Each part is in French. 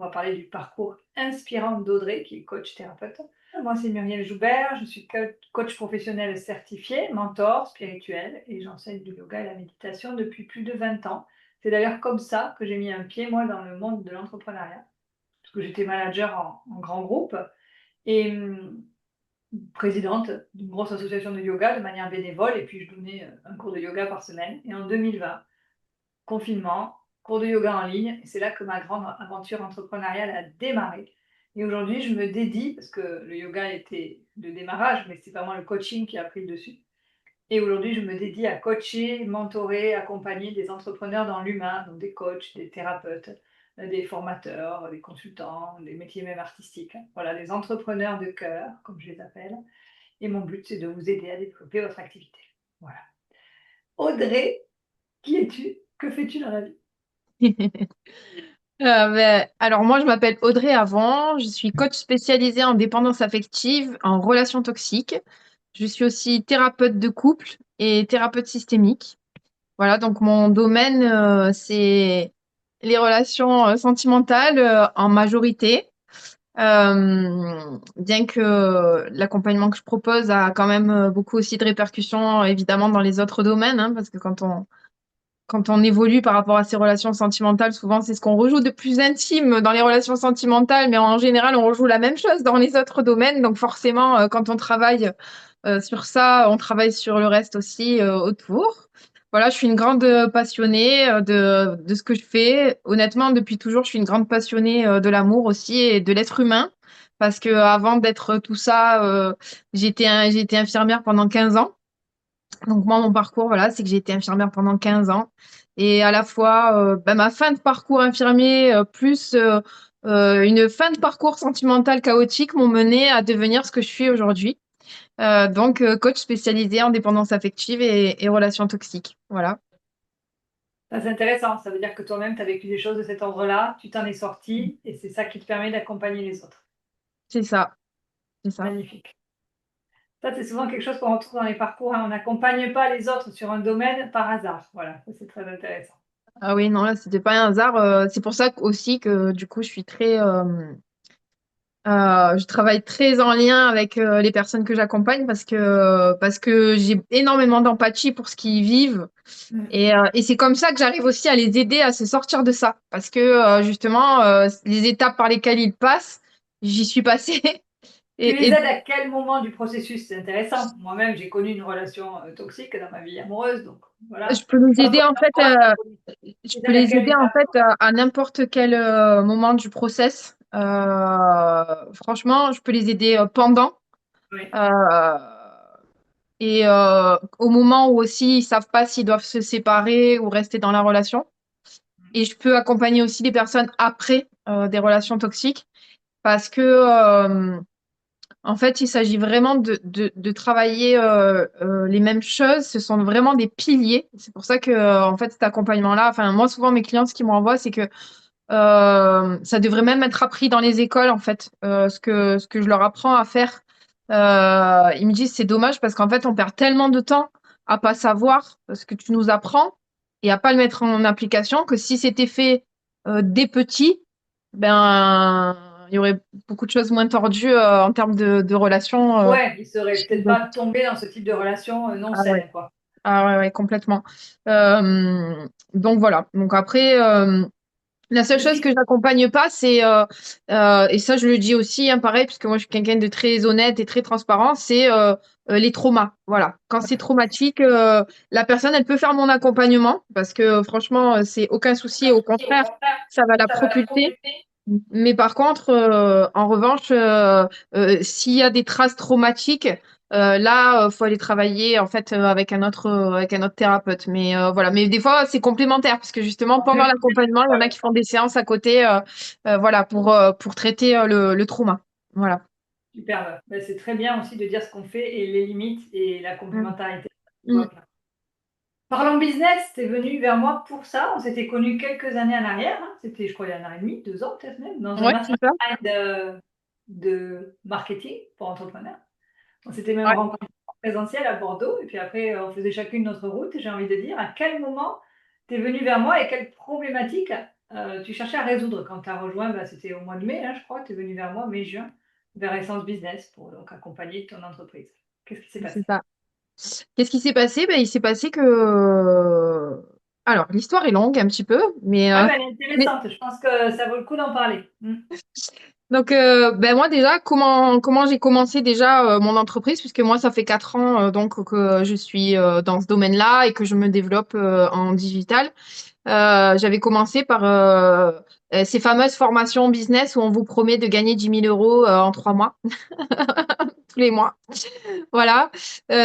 va parler du parcours inspirant d'Audrey, qui est coach thérapeute. Moi, c'est Muriel Joubert, je suis coach professionnel certifié, mentor spirituel, et j'enseigne du yoga et la méditation depuis plus de 20 ans. C'est d'ailleurs comme ça que j'ai mis un pied, moi, dans le monde de l'entrepreneuriat, parce que j'étais manager en grand groupe et présidente d'une grosse association de yoga de manière bénévole, et puis je donnais un cours de yoga par semaine. Et en 2020, confinement, cours de yoga en ligne, et c'est là que ma grande aventure entrepreneuriale a démarré. Et aujourd'hui, je me dédie, parce que le yoga était le démarrage, mais c'est vraiment le coaching qui a pris le dessus. Et aujourd'hui, je me dédie à coacher, mentorer, accompagner des entrepreneurs dans l'humain, donc des coachs, des thérapeutes, des formateurs, des consultants, des métiers même artistiques. Voilà, des entrepreneurs de cœur, comme je les appelle. Et mon but, c'est de vous aider à développer votre activité. Voilà. Audrey, qui es-tu? Que fais-tu dans la vie? Alors moi, je m'appelle Audrey Avant, je suis coach spécialisée en dépendance affective, en relations toxiques. Je suis aussi thérapeute de couple et thérapeute systémique. Voilà, donc mon domaine, c'est les relations sentimentales en majorité. Bien que l'accompagnement que je propose a quand même beaucoup aussi de répercussions, évidemment, dans les autres domaines, hein, parce que quand on évolue par rapport à ses relations sentimentales, souvent c'est ce qu'on rejoue de plus intime dans les relations sentimentales, mais en général on rejoue la même chose dans les autres domaines. Donc forcément, quand on travaille sur ça, on travaille sur le reste aussi autour. Voilà, je suis une grande passionnée de ce que je fais. Honnêtement, depuis toujours, je suis une grande passionnée de l'amour aussi et de l'être humain. Parce que avant d'être tout ça, j'ai été infirmière pendant 15 ans. Donc moi, mon parcours, voilà, c'est que j'ai été infirmière pendant 15 ans. Et à la fois, ma fin de parcours infirmier plus une fin de parcours sentimental chaotique m'ont mené à devenir ce que je suis aujourd'hui. Donc, coach spécialisé en dépendance affective et relations toxiques. Voilà, Ça, c'est intéressant. Ça veut dire que toi-même, tu as vécu des choses de cet ordre-là, tu t'en es sorti, et c'est ça qui te permet d'accompagner les autres. c'est ça, c'est ça. Magnifique. Ça, c'est souvent quelque chose qu'on retrouve dans les parcours, hein. On n'accompagne pas les autres sur un domaine par hasard. Voilà, ça, c'est très intéressant. Ah oui, non, là, c'était pas un hasard. C'est pour ça aussi que du coup, je travaille très en lien avec les personnes que j'accompagne parce que j'ai énormément d'empathie pour ce qu'ils vivent. Mm. Et c'est comme ça que j'arrive aussi à les aider à se sortir de ça. Parce que justement, les étapes par lesquelles ils passent, j'y suis passée. Tu les Et aides à quel moment du processus? C'est intéressant. Moi-même, j'ai connu une relation toxique dans ma vie amoureuse, donc je voilà. peux les Pas aider en fait, forcément, ça peut je les peux aider à les quelle aider en étape? fait à n'importe quel moment du process. Franchement, je peux les aider pendant. Oui. euh, et au moment où aussi ils savent pas s'ils doivent se séparer ou rester dans la relation. Et je peux accompagner aussi les personnes après des relations toxiques parce que en fait, il s'agit vraiment de travailler les mêmes choses. Ce sont vraiment des piliers. C'est pour ça que, en fait, cet accompagnement-là, enfin, moi, souvent, mes clients, ce qu'ils m'envoient, c'est que ça devrait même être appris dans les écoles, en fait, ce que je leur apprends à faire. Ils me disent, c'est dommage parce qu'en fait, on perd tellement de temps à pas savoir ce que tu nous apprends et à pas le mettre en application que si c'était fait dès petit, ben, il y aurait beaucoup de choses moins tordues en termes de relations. Ouais, ils seraient Chez les peut-être pas adultes. tombés dans ce type de relation non Ah ouais. saine, quoi. Ah ouais, ouais, complètement. Donc voilà. Donc après, la seule Et chose que si, j'accompagne pas, c'est et ça je le dis aussi, hein, pareil, puisque moi je suis quelqu'un de très honnête et très transparent, c'est les traumas. Voilà. Quand c'est traumatique, la personne, elle peut faire mon accompagnement parce que franchement, c'est aucun souci. Au contraire, ça va la propulser. Mais par contre, en revanche, s'il y a des traces traumatiques, là, faut aller travailler en fait avec un autre thérapeute. Mais voilà. Mais des fois, c'est complémentaire parce que justement, pendant l'accompagnement, il y en a qui font des séances à côté, voilà, pour traiter le trauma. Voilà. superbe. Ben, c'est très bien aussi de dire ce qu'on fait et les limites et la Mm. complémentarité. Mm. Parlons business, tu es venu vers moi pour ça. On s'était connus quelques années en arrière, hein. C'était, je crois, il y a 1 an et demi, 2 ans peut-être même, dans un Ouais, c'est ça. mastermind de marketing pour entrepreneurs. On s'était même Ouais. rencontrés en présentiel à Bordeaux, et puis après, on faisait chacune notre route. Et j'ai envie de dire, à quel moment tu es venu vers moi et quelle problématique tu cherchais à résoudre quand tu as rejoint, bah, c'était au mois de mai, hein, je crois, tu es venu vers moi, mai-juin, vers Essence Business pour donc accompagner ton entreprise. Qu'est-ce qui s'est C'est passé? ça. Qu'est-ce qui s'est passé? Ben, il s'est passé que... Alors, l'histoire est longue un petit peu, mais... Ah, ben, elle est mais- intéressante, je pense que ça vaut le coup d'en parler. Donc, ben moi déjà, comment j'ai commencé déjà mon entreprise, puisque moi, ça fait 4 ans donc que je suis dans ce domaine-là et que je me développe en digital. J'avais commencé par ces fameuses formations business où on vous promet de gagner 10 000 € en 3 mois, tous les mois. Voilà.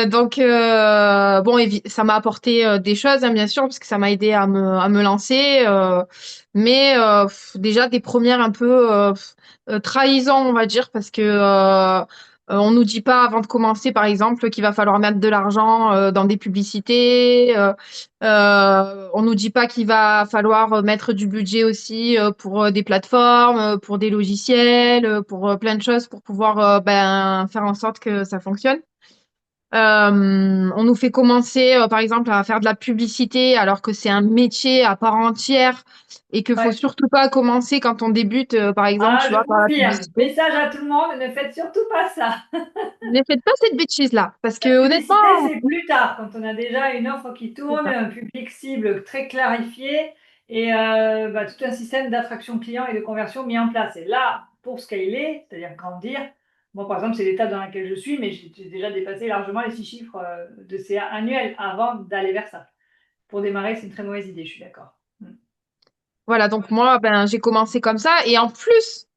Donc, bon, ça m'a apporté des choses, hein, bien sûr, parce que ça m'a aidé à me lancer. Mais déjà, des premières un peu trahisons, on va dire, parce que on nous dit pas avant de commencer, par exemple, qu'il va falloir mettre de l'argent dans des publicités. On nous dit pas qu'il va falloir mettre du budget aussi pour des plateformes, pour des logiciels, pour plein de choses pour pouvoir ben, faire en sorte que ça fonctionne. On nous fait commencer, par exemple, à faire de la publicité alors que c'est un métier à part entière et qu'il faut Ouais. surtout pas commencer quand on débute, par exemple, Ah, tu je vois, par la confirme. publicité. Message à tout le monde, ne faites surtout pas ça. Ne faites pas cette bêtise-là parce La que publicité, honnêtement, c'est plus tard, quand on a déjà une offre qui c'est tourne, ça. un public cible très clarifié et bah, tout un système d'attraction client et de conversion mis en place. Et là, pour scaler, c'est-à-dire grandir, moi par exemple, c'est l'étape dans laquelle je suis, mais j'ai déjà dépassé largement les 6 chiffres de CA annuels avant d'aller vers ça. Pour démarrer, c'est une très mauvaise idée, je suis d'accord. Voilà, donc moi, ben, j'ai commencé comme ça et en plus,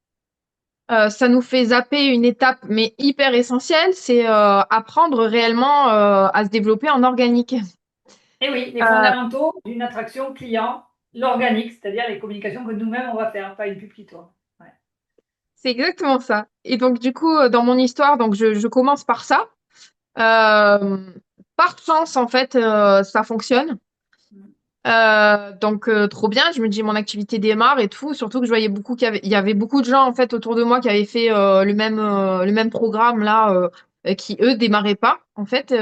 ça nous fait zapper une étape mais hyper essentielle, c'est apprendre réellement à se développer en organique. Et oui, les Euh, fondamentaux d'une attraction client, l'organique, c'est-à-dire les communications que nous-mêmes on va faire, pas une pub qui tourne. Ouais. C'est exactement ça. Et donc, du coup, dans mon histoire, donc je commence par ça. Euh, Par chance, en fait, ça fonctionne. Donc, trop bien. Je me dis, mon activité démarre et tout. Surtout que je voyais beaucoup il y avait beaucoup de gens, en fait, autour de moi qui avaient fait le même programme là, qui, eux, démarraient pas, en fait,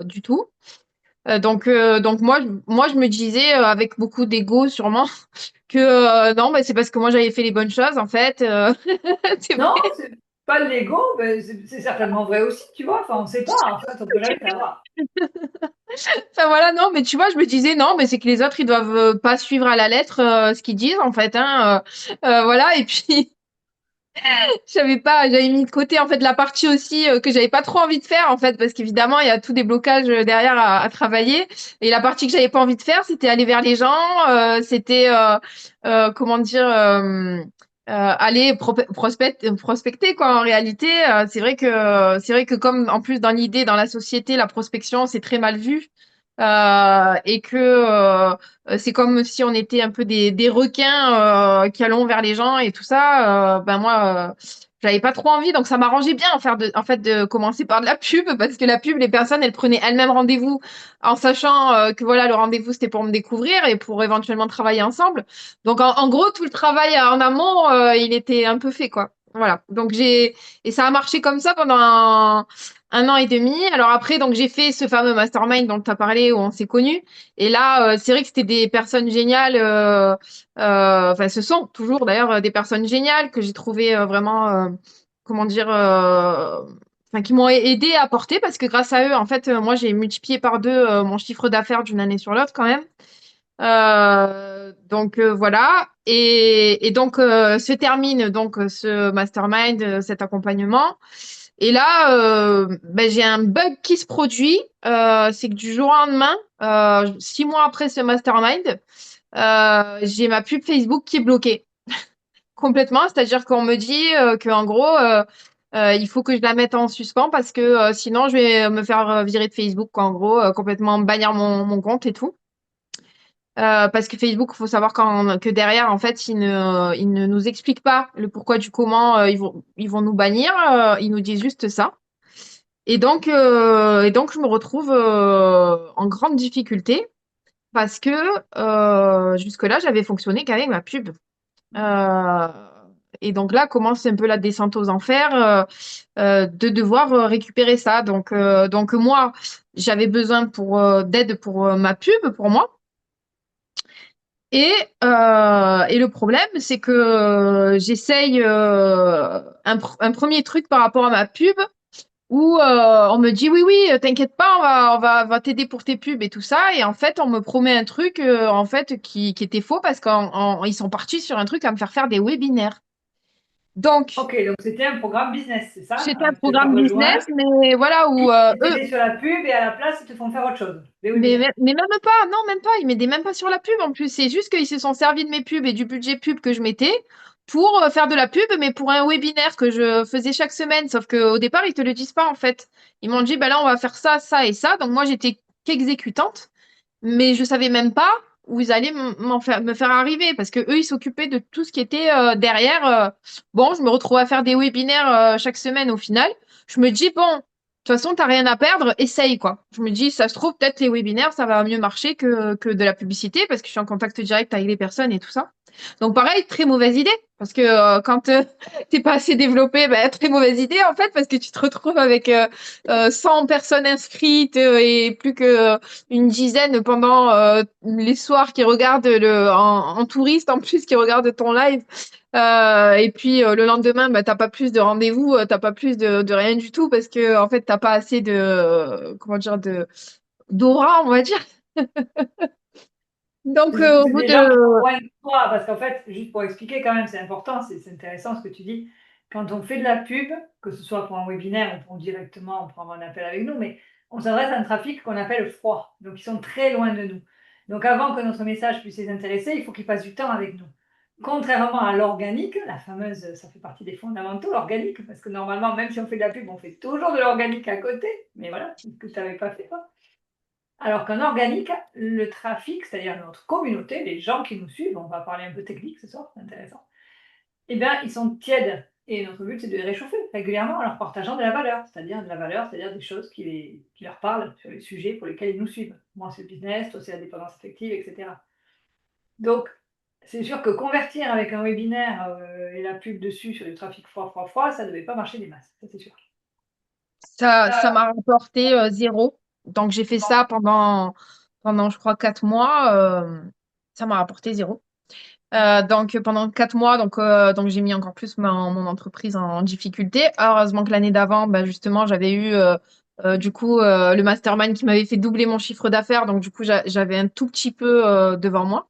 du tout. Donc moi, je me disais, avec beaucoup d'ego, sûrement, que non, bah, c'est parce que moi, j'avais fait les bonnes choses, en fait. C'est Non, vrai. c'est pas de l'ego, mais c'est certainement vrai aussi, tu vois. Enfin, on ne sait pas, en fait, on peut jamais savoir. Enfin voilà, non, mais tu vois, je me disais non, mais c'est que les autres, ils doivent pas suivre à la lettre ce qu'ils disent en fait, hein, voilà. Et puis j'avais mis de côté en fait la partie aussi que j'avais pas trop envie de faire en fait, parce qu'évidemment il y a tout des blocages derrière à travailler. Et la partie que j'avais pas envie de faire, c'était aller vers les gens, c'était comment dire. Aller prospecter quoi en réalité c'est vrai que comme en plus dans l'idée dans la société la prospection c'est très mal vu et que c'est comme si on était un peu des requins qui allons vers les gens et tout ça. Ben moi, j'avais pas trop envie, donc ça m'arrangeait bien en fait de commencer par de la pub parce que la pub, les personnes, elles prenaient elles-mêmes rendez-vous en sachant que voilà, le rendez-vous c'était pour me découvrir et pour éventuellement travailler ensemble. Donc en gros, tout le travail en amont, il était un peu fait quoi. Voilà. Donc et ça a marché comme ça pendant un an et demi. Alors après, donc j'ai fait ce fameux mastermind dont tu as parlé où on s'est connus. Et là, c'est vrai que c'était des personnes géniales. Enfin, ce sont toujours d'ailleurs des personnes géniales que j'ai trouvé vraiment, comment dire, enfin, qui m'ont aidé à porter parce que grâce à eux, en fait, moi, j'ai multiplié par deux mon chiffre d'affaires d'une année sur l'autre quand même. Donc voilà. Et donc se termine donc ce mastermind, cet accompagnement. Et là, ben, j'ai un bug qui se produit. C'est que du jour au lendemain, 6 mois après ce mastermind, j'ai ma pub Facebook qui est bloquée complètement. C'est-à-dire qu'on me dit qu'en gros, il faut que je la mette en suspens parce que sinon, je vais me faire virer de Facebook, quoi, en gros, complètement bannir mon compte et tout. Parce que Facebook, il faut savoir que derrière, en fait, ils ne nous expliquent pas le pourquoi du comment ils vont nous bannir. Ils nous disent juste ça. Et donc, je me retrouve en grande difficulté parce que jusque-là, j'avais fonctionné qu'avec ma pub. Euh, et donc là commence un peu la descente aux enfers de devoir récupérer ça. Donc moi, j'avais besoin d'aide pour ma pub, pour moi. Et, et le problème, c'est que j'essaye un premier truc par rapport à ma pub où on me dit oui, oui, t'inquiète pas, on va t'aider pour tes pubs et tout ça. Et en fait, on me promet un truc en fait qui était faux parce qu'ils sont partis sur un truc à me faire faire des webinaires. Donc, Ok, donc c'était un programme business, c'est ça? c'était un Que tu as programme business, rejoint. mais voilà, où Ils eux, t'aidaient sur la pub et à la place, ils te font faire autre chose, des webinaires. mais même pas, non, même pas, ils m'aidaient même pas sur la pub en plus. C'est juste qu'ils se sont servis de mes pubs et du budget pub que je mettais pour faire de la pub, mais pour un webinaire que je faisais chaque semaine. Sauf qu'au départ, ils te le disent pas en fait. Ils m'ont dit, bah là, on va faire ça, ça et ça. Donc moi, j'étais qu'exécutante, mais je savais même pas où ils allaient me faire arriver parce que eux, ils s'occupaient de tout ce qui était derrière. Bon, je me retrouvais à faire des webinaires chaque semaine au final. Je me dis, bon. De toute façon, t'as rien à perdre, essaye quoi. Je me dis, ça se trouve, peut-être les webinaires, ça va mieux marcher que de la publicité parce que je suis en contact direct avec les personnes et tout ça. Donc pareil, très mauvaise idée parce que quand t'es pas assez développé, bah, très mauvaise idée en fait parce que tu te retrouves avec 100 personnes inscrites et plus que une dizaine pendant les soirs qui regardent en touriste en plus qui regardent ton live. Et puis le lendemain, bah, t'as pas plus de rendez-vous, t'as pas plus de rien du tout parce que en fait t'as pas assez de comment dire de d'aura, on va dire. Donc au C'est bout des gens qui sont de loin de toi, parce qu'en fait, juste pour expliquer quand même, c'est important, c'est intéressant ce que tu dis. Quand on fait de la pub, que ce soit pour un webinaire ou pour directement prendre un appel avec nous, mais on s'adresse à un trafic qu'on appelle froid. Donc, ils sont très loin de nous. Donc, avant que notre message puisse les intéresser, il faut qu'ils passent du temps avec nous. Contrairement à l'organique, la fameuse, ça fait partie des fondamentaux, l'organique, parce que normalement, même si on fait de la pub, on fait toujours de l'organique à côté. Mais voilà, c'est ce que tu n'avais pas fait, toi. Alors qu'en organique, le trafic, c'est-à-dire notre communauté, les gens qui nous suivent, on va parler un peu technique ce soir, c'est intéressant, eh bien, ils sont tièdes. Et notre but, c'est de les réchauffer régulièrement en leur partageant de la valeur, c'est-à-dire des choses qui leur parlent sur les sujets pour lesquels ils nous suivent. Moi, c'est le business, toi, c'est la dépendance affective, etc. Donc, c'est sûr que convertir avec un webinaire et la pub dessus sur du trafic froid, froid, froid, ça ne devait pas marcher des masses, ça c'est sûr. ça m'a rapporté zéro. Donc j'ai fait ça pendant je crois 4 mois. Ça m'a rapporté zéro. Donc pendant 4 mois, donc j'ai mis encore plus mon entreprise en difficulté. Heureusement que l'année d'avant, bah, justement, j'avais eu du coup le mastermind qui m'avait fait doubler mon chiffre d'affaires. Donc du coup, j'avais un tout petit peu devant moi.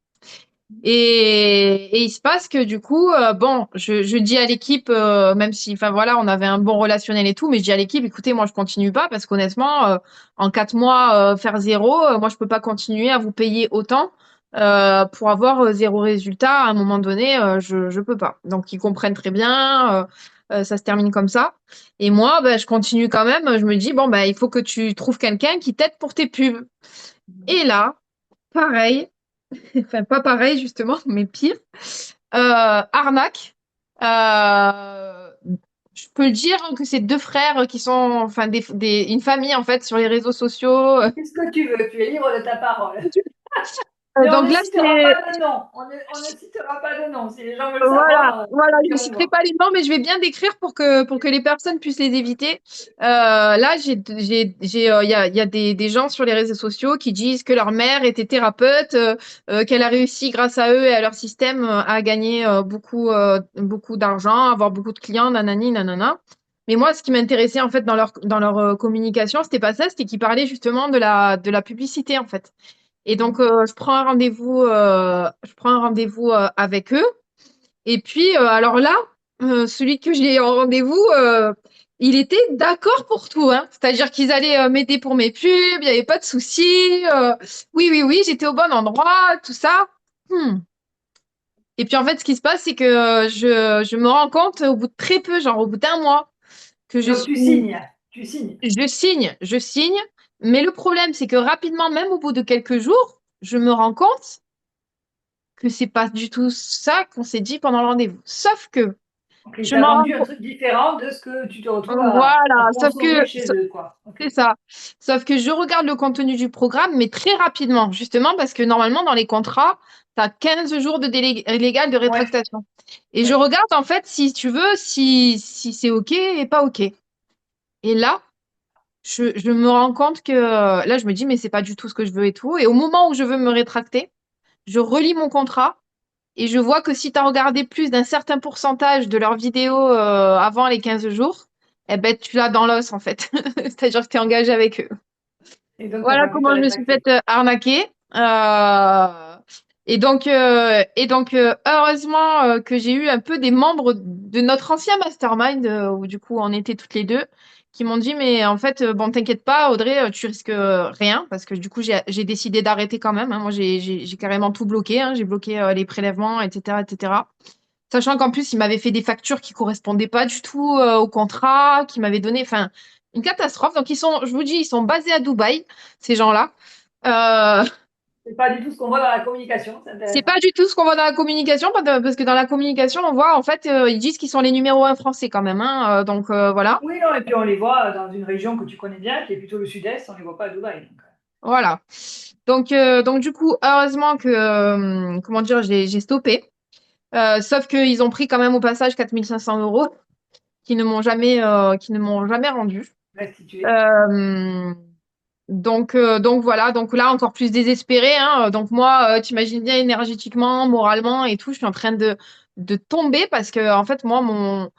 Et il se passe que du coup, bon, je dis à l'équipe, même si, enfin voilà, on avait un bon relationnel et tout, mais je dis à l'équipe, écoutez, moi je continue pas parce qu'honnêtement, en 4 mois, faire zéro, moi je peux pas continuer à vous payer autant pour avoir zéro résultat. À un moment donné, je peux pas. Donc ils comprennent très bien, ça se termine comme ça. Et moi, ben, je continue quand même. Je me dis, bon, ben, il faut que tu trouves quelqu'un qui t'aide pour tes pubs. Et là, pareil. Enfin, pas pareil justement, mais pire. Arnaque. Euh, je peux le dire que c'est deux frères qui sont, enfin, une famille en fait sur les réseaux sociaux. Qu'est-ce que tu veux? Tu es libre de ta parole. Mais on Donc ne là, citera c'est pas de nom. On ne citera pas de nom. Si les gens veulent voilà, savoir, voilà. ils Je ne iront citerai voir. pas les noms, mais je vais bien décrire pour que les personnes puissent les éviter. Là, il y a des gens sur les réseaux sociaux qui disent que leur mère était thérapeute, qu'elle a réussi grâce à eux et à leur système à gagner beaucoup d'argent, avoir beaucoup de clients, nanani, nanana. Mais moi, ce qui m'intéressait en fait dans leur communication, c'était pas ça, c'était qu'ils parlaient justement de la publicité en fait. Et donc, je prends un rendez-vous avec eux. Et puis, alors là, celui que j'ai en rendez-vous, il était d'accord pour tout, hein. C'est-à-dire qu'ils allaient m'aider pour mes pubs, il n'y avait pas de souci. Oui, oui, oui, j'étais au bon endroit, tout ça. Hmm. Et puis en fait, ce qui se passe, c'est que je me rends compte au bout de très peu, genre au bout d'un mois, que Donc tu signes. je signe. Mais le problème, c'est que rapidement, même au bout de quelques jours, je me rends compte que c'est pas du tout ça qu'on s'est dit pendant le rendez-vous. Sauf que Donc il je t'a m'en vendu rends un compte. truc différent de ce que tu te retrouves à Voilà, consommer chez eux, quoi. Ok. c'est ça. Sauf que je regarde le contenu du programme, mais très rapidement, justement, parce que normalement, dans les contrats, tu as 15 jours de délai légal de Ouais, rétractation. Et je ouais. regarde, en fait, si tu veux, si c'est OK et pas OK. Et là, je me rends compte que là, je me dis, mais c'est pas du tout ce que je veux et tout. Et au moment où je veux me rétracter, je relis mon contrat et je vois que si tu as regardé plus d'un certain pourcentage de leurs vidéos avant les 15 jours, eh ben, tu l'as dans l'os, en fait. C'est-à-dire que tu es engagé avec eux. Et donc, tu n'as Voilà pas pu te comment je me suis fait rétracter. arnaquer. Heureusement que j'ai eu un peu des membres de notre ancien mastermind, où du coup on était toutes les deux, qui m'ont dit, mais en fait, bon, t'inquiète pas, Audrey, tu risques rien, parce que du coup j'ai décidé d'arrêter quand même, hein. Moi, j'ai carrément tout bloqué, hein. J'ai bloqué les prélèvements, etc., etc. Sachant qu'en plus, ils m'avaient fait des factures qui correspondaient pas du tout au contrat, qui m'avaient donné, enfin, une catastrophe. Donc, je vous dis, ils sont basés à Dubaï, ces gens-là. Euh, C'est pas du tout ce qu'on voit dans la communication, c'est c'est intéressant. pas du tout ce qu'on voit dans la communication, parce que dans la communication, on voit, en fait, ils disent qu'ils sont les numéros 1 français quand même, hein. Voilà. Oui, non, et puis on les voit dans une région que tu connais bien, qui est plutôt le sud-est, on ne les voit pas à Dubaï. Donc. Voilà. Donc du coup, heureusement que, comment dire, j'ai stoppé. Sauf qu'ils ont pris quand même au passage 4 500 € qui ne m'ont jamais rendu. Restituer. Euh, donc voilà, donc là encore plus désespérée, hein. Donc moi, t'imagines bien énergétiquement, moralement et tout, je suis en train de tomber parce que en fait moi mon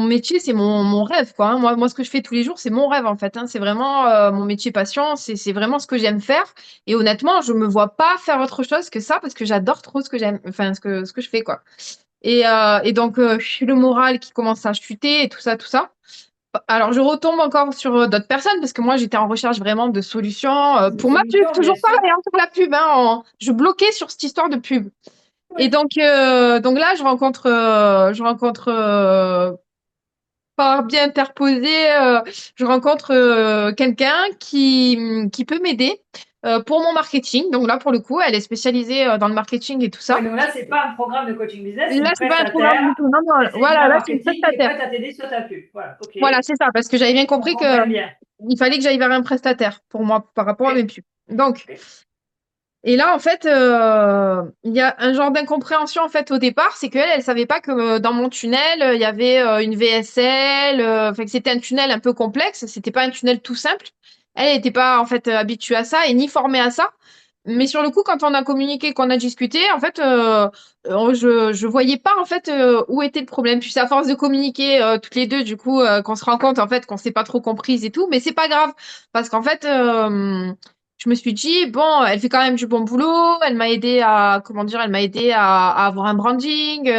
métier c'est mon rêve quoi, hein. Moi ce que je fais tous les jours c'est mon rêve en fait, hein. C'est vraiment mon métier passion, c'est vraiment ce que j'aime faire et honnêtement je me vois pas faire autre chose que ça parce que j'adore trop ce que j'aime, enfin ce que je fais quoi. Et donc je suis le moral qui commence à chuter et tout ça tout ça. Alors, je retombe encore sur d'autres personnes parce que moi, j'étais en recherche vraiment de solutions Une pour ma pub. solution, bien Toujours sûr. pareil, hein, pour la pub, hein, je bloquais sur cette histoire de pub. Et Oui. donc là, je rencontre par bien interposé, je rencontre quelqu'un qui peut m'aider pour mon marketing. Donc là, pour le coup, elle est spécialisée dans le marketing et tout Oui, ça. donc là, c'est pas un programme de coaching business, c'est Là, une c'est pas un programme prestataire du tout. Non, non, spécialisée voilà, en là, c'est une marketing qui est prestataire. prête à t'aider sur ta pub. Voilà, ok. Voilà, c'est ça, parce que j'avais bien On compris que comprend bien. il fallait que j'aille vers un prestataire pour moi, par rapport à Ok, mes pubs. Donc, ok. et là, en fait, il y a un genre d'incompréhension en fait au départ, c'est qu'elle, elle savait pas que dans mon tunnel, il y avait une VSL, enfin que c'était un tunnel un peu complexe, c'était pas un tunnel tout simple. Elle n'était pas en fait habituée à ça et ni formée à ça. Mais sur le coup, quand on a communiqué, qu'on a discuté, en fait, je voyais pas en fait où était le problème. Puis c'est à force de communiquer toutes les deux, du coup, qu'on se rend compte en fait qu'on s'est pas trop comprises et tout. Mais c'est pas grave parce qu'en fait, je me suis dit bon, elle fait quand même du bon boulot. Elle m'a aidé à comment dire, elle m'a aidé à avoir un branding.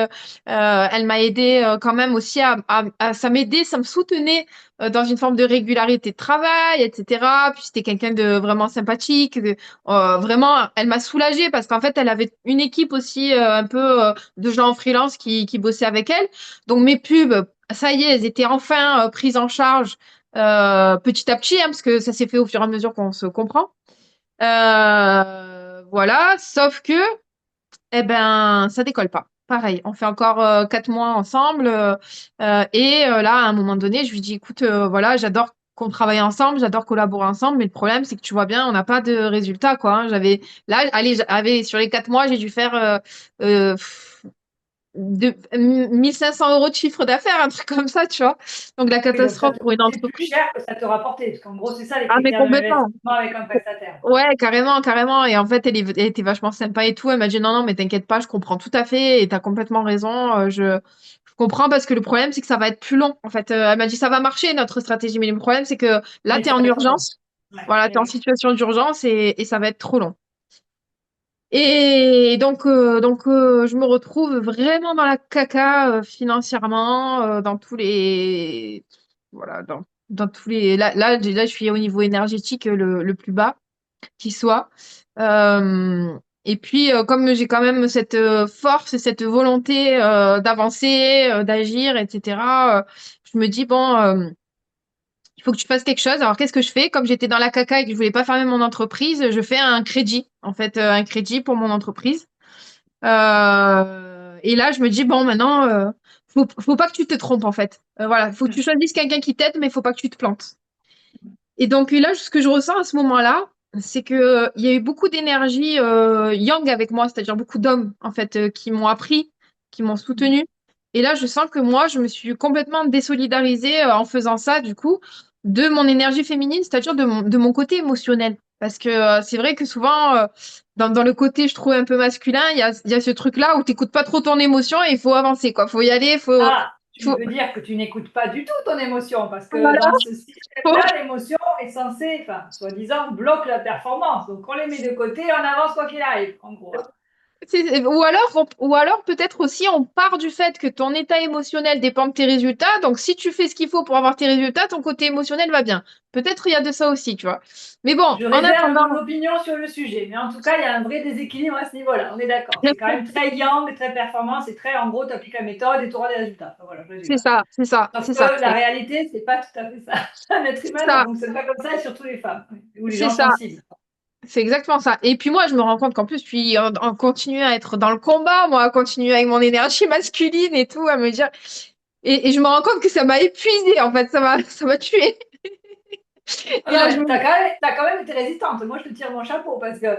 Elle m'a aidé quand même aussi ça m'aidait, ça me soutenait dans une forme de régularité de travail, etc. Puis c'était quelqu'un de vraiment sympathique. Vraiment, elle m'a soulagée parce qu'en fait, elle avait une équipe aussi un peu de gens en freelance qui bossaient avec elle. Donc mes pubs, ça y est, elles étaient enfin prises en charge petit à petit, hein, parce que ça s'est fait au fur et à mesure qu'on se comprend. Voilà, sauf que, eh ben, ça décolle pas. Pareil, on fait encore 4 mois ensemble là, à un moment donné, je lui dis, écoute, voilà, j'adore qu'on travaille ensemble, j'adore collaborer ensemble, mais le problème, c'est que tu vois bien, on n'a pas de résultat, quoi, hein. Allez, sur les 4 mois, j'ai dû faire euh, 1 500 € de chiffre d'affaires, un truc comme ça, tu vois. Donc la Oui, donc ça catastrophe te pour une coûtait plus entreprise. cher que ça te rapportait, parce qu'en gros, c'est ça les Ah, mais critères de complètement. l'investissement avec un prestataire. Ouais, carrément, carrément. Et en fait, elle était vachement sympa et tout. Elle m'a dit non, non, mais t'inquiète pas, je comprends tout à fait et t'as complètement raison. Je comprends parce que le problème, c'est que ça va être plus long. En fait, elle m'a dit ça va marcher notre stratégie, mais le problème, c'est que là, Mais t'es ça en va être trop long. urgence. Ouais, Voilà, t'es eh en oui. situation d'urgence et ça va être trop long. Et donc, je me retrouve vraiment dans la caca financièrement, dans tous les, voilà, dans tous les. Là, je suis au niveau énergétique le plus bas qui soit. Et puis, comme j'ai quand même cette force et cette volonté d'avancer, d'agir, etc., je me dis, bon, il faut que tu fasses quelque chose. Alors, qu'est-ce que je fais? Comme j'étais dans la caca et que je voulais pas fermer mon entreprise, je fais un crédit, en fait, un crédit pour mon entreprise. Et là, je me dis, bon, maintenant, faut pas que tu te trompes, en fait. Voilà, faut que tu Hmm. choisisses quelqu'un qui t'aide, mais faut pas que tu te plantes. Et donc là, ce que je ressens à ce moment-là, c'est que il y a eu beaucoup d'énergie yang avec moi, c'est-à-dire beaucoup d'hommes en fait qui m'ont appris, qui m'ont soutenu. Et là, je sens que moi, je me suis complètement désolidarisée en faisant ça, du coup, de mon énergie féminine, c'est-à-dire de mon côté émotionnel. Parce que c'est vrai que souvent, dans le côté, je trouve, un peu masculin, il y a ce truc-là où tu n'écoutes pas trop ton émotion et il faut avancer, quoi. Faut y aller, Ah, tu faut, veux dire que tu n'écoutes pas du tout ton émotion, parce que voilà, dans ce faut- système-là, l'émotion est censée, enfin, soi-disant, bloque la performance. Donc, on les met de côté, on avance quoi qu'il arrive, en gros, hein. ou alors peut-être aussi, on part du fait que ton état émotionnel dépend de tes résultats. Donc, si tu fais ce qu'il faut pour avoir tes résultats, ton côté émotionnel va bien. Peut-être il y a de ça aussi, tu vois. Mais bon, Je en réserve attendant, mon opinion sur le sujet, mais en tout cas, il y a un vrai déséquilibre à ce niveau-là, on est d'accord. C'est quand même très yang, très performance, et très, en gros, tu appliques la méthode et tu auras des résultats. Enfin, voilà, je résume, c'est hein. ça, c'est ça, Sauf c'est ça, que la réalité, c'est pas tout à fait ça. Un être humain, ça ça, fonctionne pas comme ça, et surtout les femmes, ou les c'est gens ça. sensibles. C'est exactement ça. Et puis moi, je me rends compte qu'en plus, puis en continuant à être dans le combat, moi, à continuer avec mon énergie masculine et tout, à me dire. Et je me rends compte que ça m'a épuisée, en fait, ça m'a tuée. Ah Et non, là, mais t'as quand même été résistante. Moi, je te tire mon chapeau parce que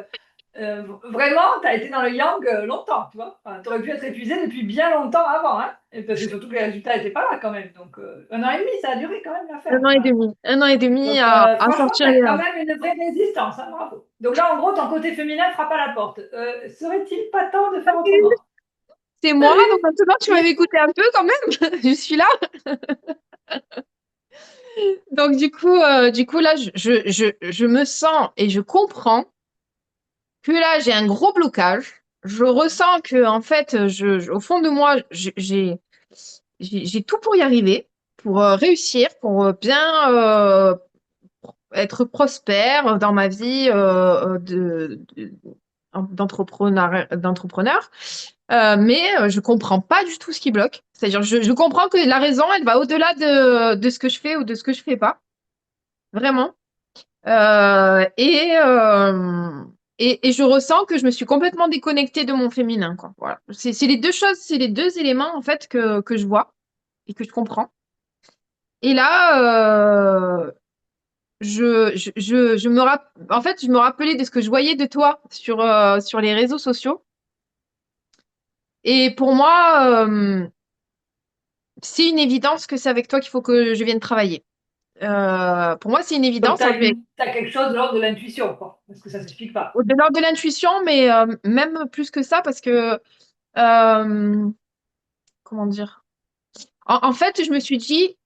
vraiment, tu as été dans le yang longtemps, tu vois. Enfin, tu aurais pu être épuisée depuis bien longtemps avant, hein. Et parce que surtout que les résultats n'étaient pas là quand même. Donc, 1 an et demi, ça a duré quand même un l'affaire, an tu et vois. demi, un an et demi Donc, à franchement, tu sortir as les quand larmes. même une vraie résistance, hein, bravo. Donc là, en gros, ton côté féminin frappe à la porte. Serait-il pas temps de faire autrement? C'est moi, donc Salut! maintenant, tu vas Yves. m'écouter un peu quand même. Je suis là. Donc, du coup là, je me sens et je comprends que là, j'ai un gros blocage. Je ressens que, en fait, au fond de moi, j'ai tout pour y arriver, pour réussir, pour bien être prospère dans ma vie d'entrepreneur. Mais je comprends pas du tout ce qui bloque. C'est-à-dire, je comprends que la raison, elle va au-delà de ce que je fais ou de ce que je fais pas. Vraiment. Euh, et, euh, et je ressens que je me suis complètement déconnectée de mon féminin, quoi. Voilà. C'est les deux choses, c'est les deux éléments, en fait, que je vois et que je comprends. Et là, en fait, je me rappelais de ce que je voyais de toi sur les réseaux sociaux. Et pour moi, c'est une évidence que c'est avec toi qu'il faut que je vienne travailler. Pour moi, c'est une Donc, évidence. tu as quelque chose de l'ordre de l'intuition, quoi. Parce que ça ne s'explique pas. Au-delà de l'intuition, mais même plus que ça, parce que, euh, comment dire? En fait, je me suis dit,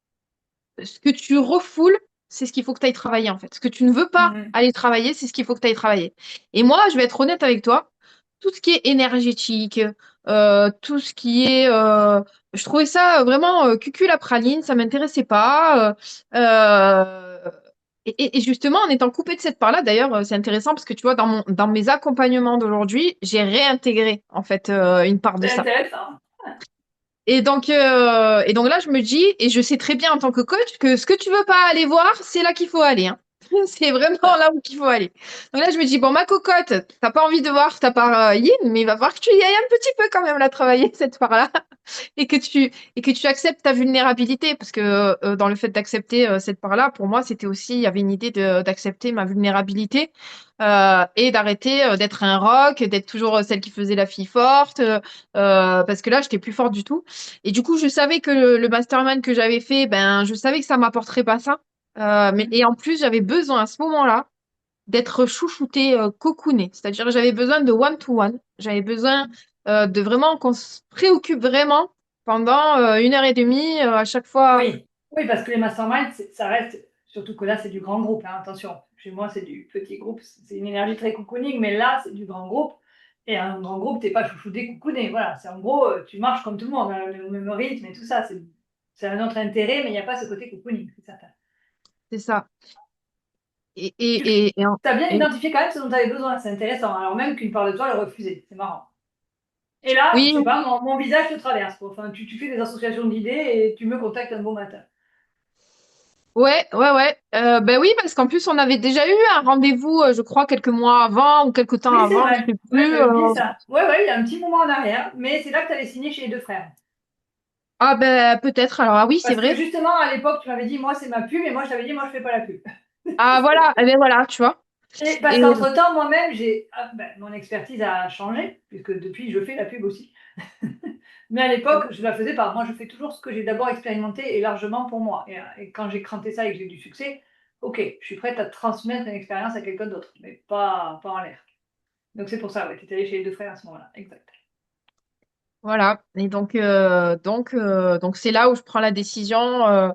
ce que tu refoules, c'est ce qu'il faut que tu ailles travailler, en fait. Ce que tu ne veux pas Mhm. aller travailler, c'est ce qu'il faut que tu ailles travailler. Et moi, je vais être honnête avec toi, tout ce qui est énergétique, tout ce qui est... je trouvais ça vraiment cucul à praline, ça m'intéressait pas. Et justement, en étant coupée de cette part-là, d'ailleurs, c'est intéressant parce que tu vois, dans mes accompagnements d'aujourd'hui, j'ai réintégré en fait une part de C'est ça. intéressant. Et donc là, je me dis, et je sais très bien en tant que coach que ce que tu veux pas aller voir, c'est là qu'il faut aller, hein. C'est vraiment là où il faut aller. Donc là, je me dis, bon, ma cocotte, t'as pas envie de voir ta part yin, mais il va falloir que tu y ailles un petit peu quand même la travailler, cette part-là, et que tu acceptes ta vulnérabilité, parce que dans le fait d'accepter cette part-là, pour moi, c'était aussi, il y avait une idée d'accepter ma vulnérabilité et d'arrêter d'être un roc, d'être toujours celle qui faisait la fille forte, parce que là, j'étais plus forte du tout. Et du coup, je savais que le mastermind que j'avais fait, ben, je savais que ça m'apporterait pas ça. Et en plus, j'avais besoin à ce moment-là d'être chouchoutée, cocoonée. C'est-à-dire que j'avais besoin de one-to-one. J'avais besoin de vraiment qu'on se préoccupe vraiment pendant 1 heure et demie à chaque fois. Oui, oui, parce que les masterminds, ça reste, surtout que là, c'est du grand groupe, hein, attention. Chez moi, c'est du petit groupe, c'est une énergie très cocooning, mais là, c'est du grand groupe. Et un grand groupe, t'es pas chouchouté, cocooné. Voilà, c'est en gros, tu marches comme tout le monde, hein, le même rythme et tout ça. C'est un autre intérêt, mais il n'y a pas ce côté cocooning, c'est certain. C'est ça. Et, Tu et, et, et, en- as bien et- identifié quand même ce dont tu avais besoin, c'est intéressant. Alors même qu'une part de toi le refusait, c'est marrant. Et là, je oui, sais pas, mon visage te traverse, quoi. Enfin, tu fais des associations d'idées et tu me contactes un beau matin. ouais, ouais, ouais. Ben oui, parce qu'en plus, on avait déjà eu un rendez-vous, je crois, quelques mois avant ou quelques temps Oui, c'est avant, je vrai. sais Ouais, plus. j'avais oublié ça. Ouais, ouais, il y a un petit moment en arrière, mais c'est là que tu avais signé chez les deux frères. Ah ben peut-être. Alors, ah oui, c'est Parce que vrai. justement, à l'époque, tu m'avais dit, moi, c'est ma pub, et moi, je t'avais dit, moi, je fais pas la pub. Ah voilà, eh ben voilà, tu vois. Et parce Et qu'entre-temps, moi-même, mon expertise a changé, puisque depuis, je fais la pub aussi. Mais à l'époque, je la faisais pas. Moi, je fais toujours ce que j'ai d'abord expérimenté et largement pour moi. Et quand j'ai cranté ça et que j'ai eu du succès, OK, je suis prête à transmettre une expérience à quelqu'un d'autre, mais pas en l'air. Donc c'est pour ça, ouais, tu étais allée chez les 2 frères à ce moment-là, exact. Voilà. Et donc c'est là où je prends la décision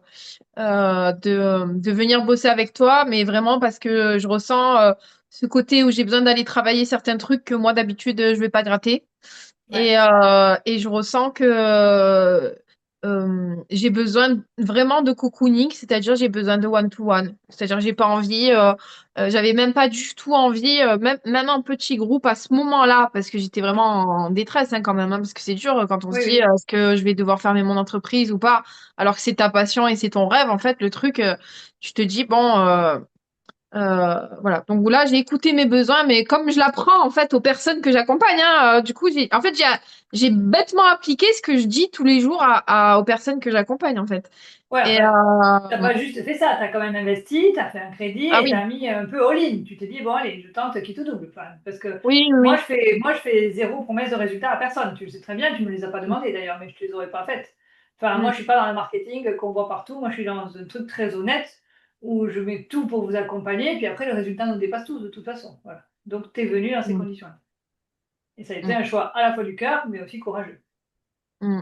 de venir bosser avec toi, mais vraiment parce que je ressens ce côté où j'ai besoin d'aller travailler certains trucs que moi d'habitude je vais pas gratter. Ouais, Et je ressens que j'ai besoin vraiment de cocooning, c'est-à-dire j'ai besoin de one-to-one. C'est-à-dire j'ai pas envie, j'avais même pas du tout envie, même un petit groupe à ce moment-là, parce que j'étais vraiment en détresse hein, quand même, hein, parce que c'est dur quand on se oui, dit oui. est-ce que je vais devoir fermer mon entreprise ou pas, alors que c'est ta passion et c'est ton rêve. En fait, le truc, tu te dis bon. Voilà. Donc là, j'ai écouté mes besoins, mais comme je l'apprends en fait aux personnes que j'accompagne, hein, du coup, j'ai bêtement appliqué ce que je dis tous les jours aux personnes que j'accompagne en fait. Ouais, Et enfin, tu pas juste fait ça, tu as quand même investi, tu as fait un crédit ah et tu oui, as mis un peu all-in. Tu t'es dit: «Bon allez, je tente quitte ou double». Enfin, parce que oui, moi oui, je fais 0 promesse de résultat à personne. Tu le sais très bien, tu me les as pas oui. demandées d'ailleurs, mais je te les aurais pas faites. Enfin, moi Mm, je suis pas dans le marketing qu'on voit partout, moi je suis dans un truc très honnête où je mets tout pour vous accompagner et puis après le résultat nous dépasse tous de toute façon, voilà. Donc tu es venue dans ces mm, conditions-là et ça a été mm, un choix à la fois du cœur, mais aussi courageux. mm.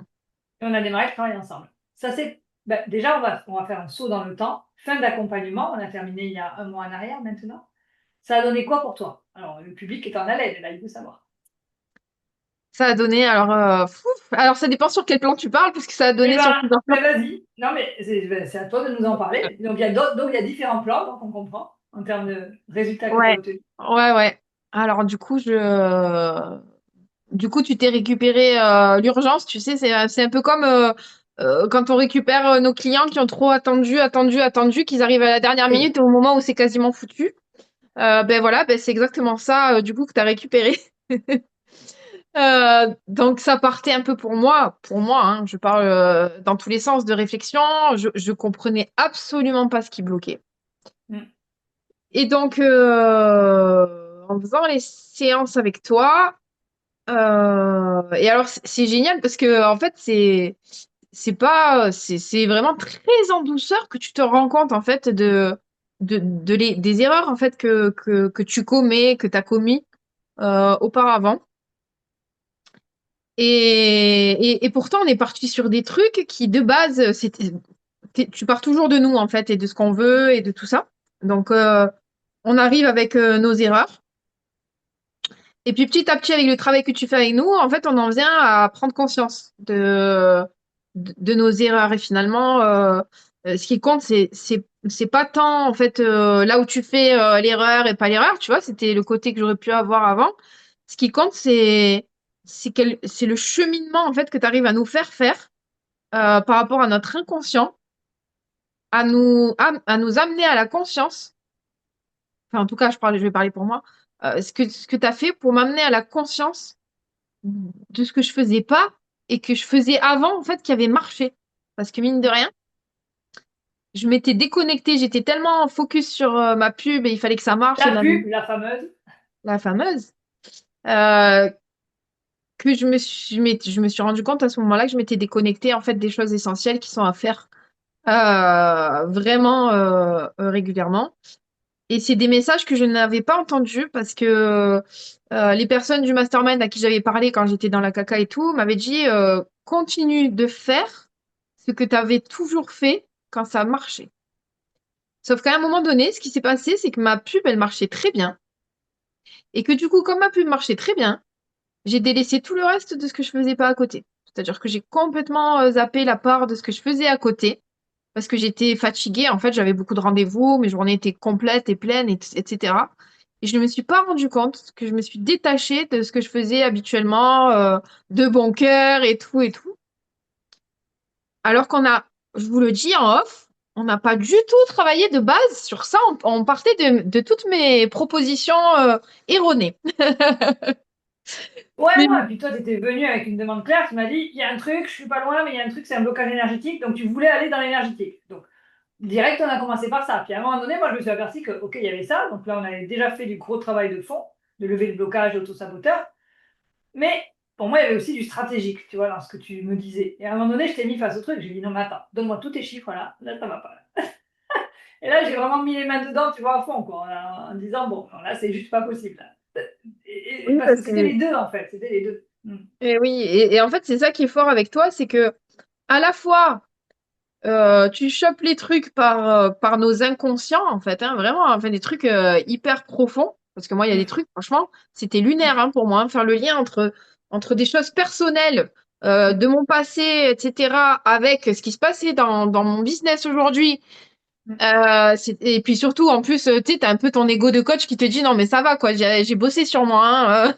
Et on a démarré le travail ensemble. Ça c'est déjà on va faire un saut dans le temps. Fin d'accompagnement, on a terminé il y a un mois en arrière maintenant. Ça a donné quoi pour toi? Alors le public est en haleine, là, il veut savoir. Ça a donné alors ça dépend sur quel plan tu parles parce que ça a Eh donné sur plusieurs plans. vas-y. Non mais c'est à toi de nous en parler. Donc il y a différents plans, donc on comprend, en termes de résultats que tu as Ouais, obtenus. ouais. Alors du coup, tu t'es récupéré l'urgence, tu sais, c'est un peu comme quand on récupère nos clients qui ont trop attendu, qu'ils arrivent à la dernière Oui. minute et au moment où c'est quasiment foutu. Ben voilà, ben c'est exactement ça, du coup, que tu as récupéré. Donc, ça partait un peu pour moi, hein, je parle dans tous les sens de réflexion, je comprenais absolument pas ce qui bloquait. Mmh. Et donc, en faisant les séances avec toi, et alors c'est génial parce que en fait c'est pas c'est vraiment très en douceur que tu te rends compte en fait des erreurs en fait que tu commets, que tu as commis auparavant. Et pourtant on est parti sur des trucs qui de base tu pars toujours de nous en fait et de ce qu'on veut et de tout ça. Donc on arrive avec nos erreurs. Et puis petit à petit, avec le travail que tu fais avec nous, en fait, on en vient à prendre conscience de nos erreurs. Et finalement, ce qui compte, c'est pas tant, en fait, là où tu fais l'erreur et pas l'erreur, tu vois, c'était le côté que j'aurais pu avoir avant. Ce qui compte, c'est le cheminement, en fait, que tu arrives à nous faire par rapport à notre inconscient, à nous amener à la conscience. Enfin, en tout cas, je vais parler pour moi. Ce que tu as fait pour m'amener à la conscience de ce que je faisais pas et que je faisais avant, en fait, qui avait marché. Parce que mine de rien, je m'étais déconnectée, j'étais tellement focus sur ma pub et il fallait que ça marche et La pub, la fameuse. la fameuse, euh, que je me suis rendu compte à ce moment-là que je m'étais déconnectée en fait des choses essentielles qui sont à faire vraiment régulièrement. Et c'est des messages que je n'avais pas entendus parce que les personnes du mastermind à qui j'avais parlé quand j'étais dans la caca et tout m'avaient dit continue de faire ce que tu avais toujours fait quand ça marchait. Sauf qu'à un moment donné, ce qui s'est passé, c'est que ma pub, elle marchait très bien. Et que du coup, comme ma pub marchait très bien, j'ai délaissé tout le reste de ce que je faisais pas à côté. C'est-à-dire que j'ai complètement zappé la part de ce que je faisais à côté parce que j'étais fatiguée. En fait, j'avais beaucoup de rendez-vous, mes journées étaient complètes et pleines, etc. Et je ne me suis pas rendu compte que je me suis détachée de ce que je faisais habituellement, de bon cœur et tout et tout. Alors je vous le dis en off, on n'a pas du tout travaillé de base sur ça. On partait de toutes mes propositions erronées. Ouais, Mais non, et puis toi, tu étais venue avec une demande claire, tu m'as dit: «Il y a un truc, je suis pas loin, mais il y a un truc, c'est un blocage énergétique», donc tu voulais aller dans l'énergétique. Donc direct, on a commencé par ça. Puis à un moment donné, moi, je me suis aperçue que, OK, il y avait ça, donc là, on avait déjà fait du gros travail de fond, de lever le blocage auto-saboteur. Mais pour moi, il y avait aussi du stratégique, tu vois, dans ce que tu me disais. Et à un moment donné, je t'ai mis face au truc, j'ai dit: «Non, mais attends, donne-moi tous tes chiffres là, là, ça va pas là». Et là, j'ai vraiment mis les mains dedans, tu vois, à fond, quoi, en disant, bon, alors là, c'est juste pas possible. Là. Oui, Parce que parce c'était que les deux, en fait, c'était les deux. et oui, et en fait, c'est ça qui est fort avec toi, c'est que à la fois tu chopes les trucs par nos inconscients, en fait, hein, vraiment, enfin, des trucs hyper profonds. Parce que moi, il y a des Mm. trucs, franchement, c'était lunaire hein, pour moi, hein, faire le lien entre des choses personnelles de mon passé, etc., avec ce qui se passait dans mon business aujourd'hui. Mm. Et puis surtout, en plus, tu sais, t'as un peu ton ego de coach qui te dit non, mais ça va, quoi, j'ai bossé sur moi. Hein,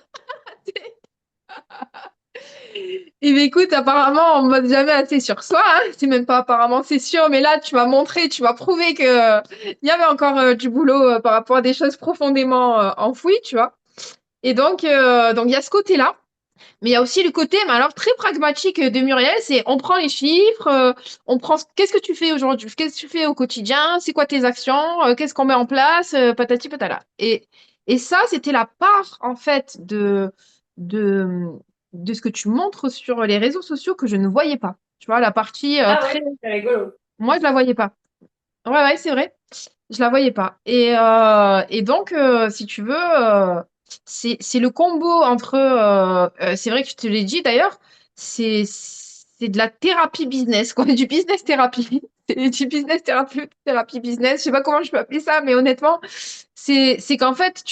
Et bien, écoute, apparemment, on ne bosse jamais assez sur soi. Hein. C'est même pas apparemment, c'est sûr. Mais là, tu m'as montré, tu m'as prouvé que il y avait encore du boulot par rapport à des choses profondément enfouies, tu vois. Et donc il y a ce côté-là. Mais il y a aussi le côté, mais alors très pragmatique de Muriel, c'est on prend les chiffres, on prend qu'est-ce que tu fais aujourd'hui, qu'est-ce que tu fais au quotidien, c'est quoi tes actions, qu'est-ce qu'on met en place, patati patala. Et ça, c'était la part en fait de de ce que tu montres sur les réseaux sociaux que je ne voyais pas. Tu vois, la partie Ah très, ouais, c'est rigolo. moi je la voyais pas. Ouais, ouais, c'est vrai. Je la voyais pas. Et donc, si tu veux, c'est le combo entre. C'est vrai que je te l'ai dit d'ailleurs, c'est de la thérapie business, quoi, du business thérapie. C'est du business thérapie, thérapie business. Je sais pas comment je peux appeler ça, mais honnêtement, c'est qu'en fait,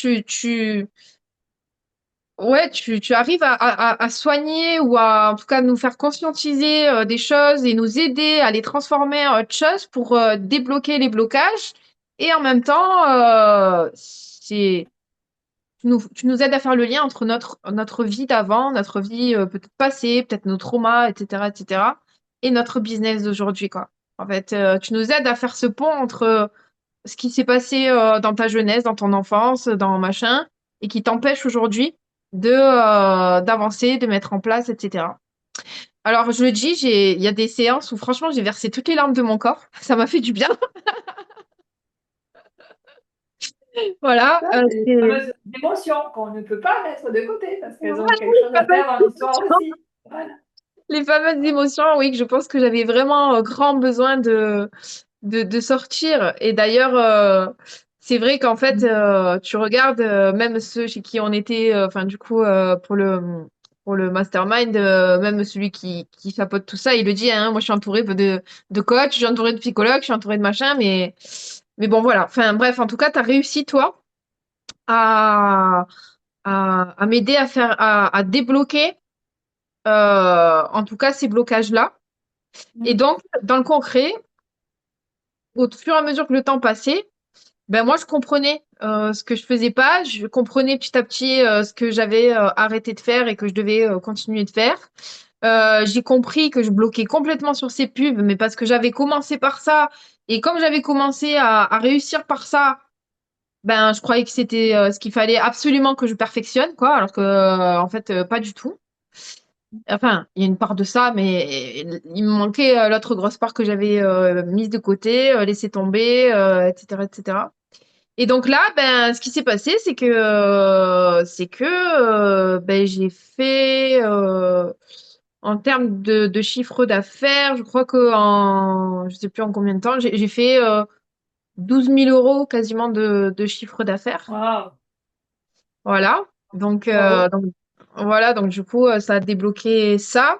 ouais, tu arrives à soigner ou à, en tout cas, nous faire conscientiser des choses et nous aider à les transformer en autre chose pour débloquer les blocages. Et en même temps, tu nous aides à faire le lien entre notre vie d'avant, notre vie peut-être passée, peut-être nos traumas, etc., etc., et notre business d'aujourd'hui, quoi. En fait, tu nous aides à faire ce pont entre ce qui s'est passé dans ta jeunesse, dans ton enfance, dans machin, et qui t'empêche aujourd'hui d'avancer, de mettre en place, etc. Alors, je le dis, il y a des séances où franchement, j'ai versé toutes les larmes de mon corps. Ça m'a fait du bien. Voilà. Ça, c'est les fameuses émotions qu'on ne peut pas mettre de côté parce qu'elles ont Voilà, quelque chose les à faire fameuses dans l'histoire émotions. aussi. Voilà. Les fameuses émotions, oui, que je pense que j'avais vraiment grand besoin de sortir. Et d'ailleurs, c'est vrai qu'en fait, tu regardes même ceux chez qui on était, enfin du coup, pour le mastermind, même celui qui chapeaute tout ça, il le dit, hein, moi je suis entourée de coachs, je suis entourée de psychologues, je suis entourée de machin, mais bon voilà. Enfin bref, en tout cas, tu as réussi toi à, à m'aider à faire, à débloquer, en tout cas, ces blocages-là. Et Mm. donc, dans le concret, au fur et à mesure que le temps passait, ben moi, je comprenais ce que je faisais pas. Je comprenais petit à petit ce que j'avais arrêté de faire et que je devais continuer de faire. J'ai compris que je bloquais complètement sur ces pubs, mais parce que j'avais commencé par ça. Et comme j'avais commencé à réussir par ça, ben je croyais que c'était ce qu'il fallait absolument que je perfectionne, quoi. Alors que en fait, pas du tout. Enfin, il y a une part de ça, mais il me manquait l'autre grosse part que j'avais mise de côté, laissée tomber, etc., etc. Et donc là, ben, ce qui s'est passé, c'est que ben, j'ai fait, en termes de chiffre d'affaires, je crois je sais plus en combien de temps, j'ai fait 12 000 euros quasiment de chiffre d'affaires. Waouh, Voilà. Donc, bravo. voilà, donc du coup, ça a débloqué ça.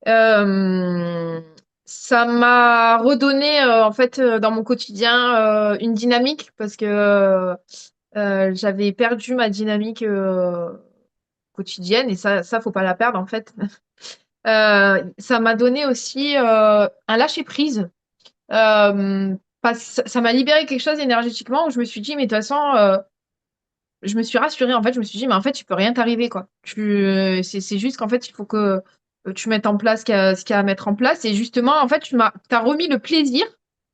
Euh, Ça m'a redonné, en fait, dans mon quotidien, une dynamique parce que j'avais perdu ma dynamique quotidienne et ça, faut pas la perdre, en fait. Ça m'a donné aussi un lâcher-prise. Ça m'a libéré quelque chose énergétiquement où je me suis dit, mais de toute façon, je me suis rassurée. En fait, je me suis dit, mais en fait, tu peux rien t'arriver, quoi. C'est juste qu'en fait, il faut que tu mettes en place ce qu'il y a à mettre en place. Et justement, en fait, t'as remis le plaisir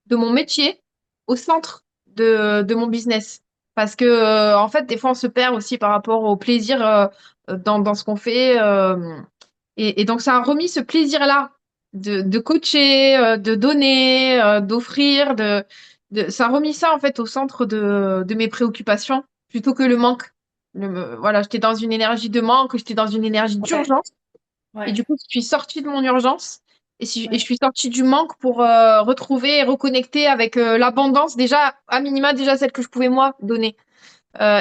de mon métier au centre de mon business. Parce que, en fait, des fois, on se perd aussi par rapport au plaisir dans ce qu'on fait. Et donc, ça a remis ce plaisir-là de coacher, de donner, d'offrir, ça a remis ça, en fait, au centre de mes préoccupations plutôt que le manque. Voilà, j'étais dans une énergie de manque, j'étais dans une énergie Ouais, d'urgence. Et ouais. du coup, je suis sortie de mon urgence. et je Ouais. suis sortie du manque pour retrouver et reconnecter avec l'abondance, déjà, à minima, déjà celle que je pouvais moi donner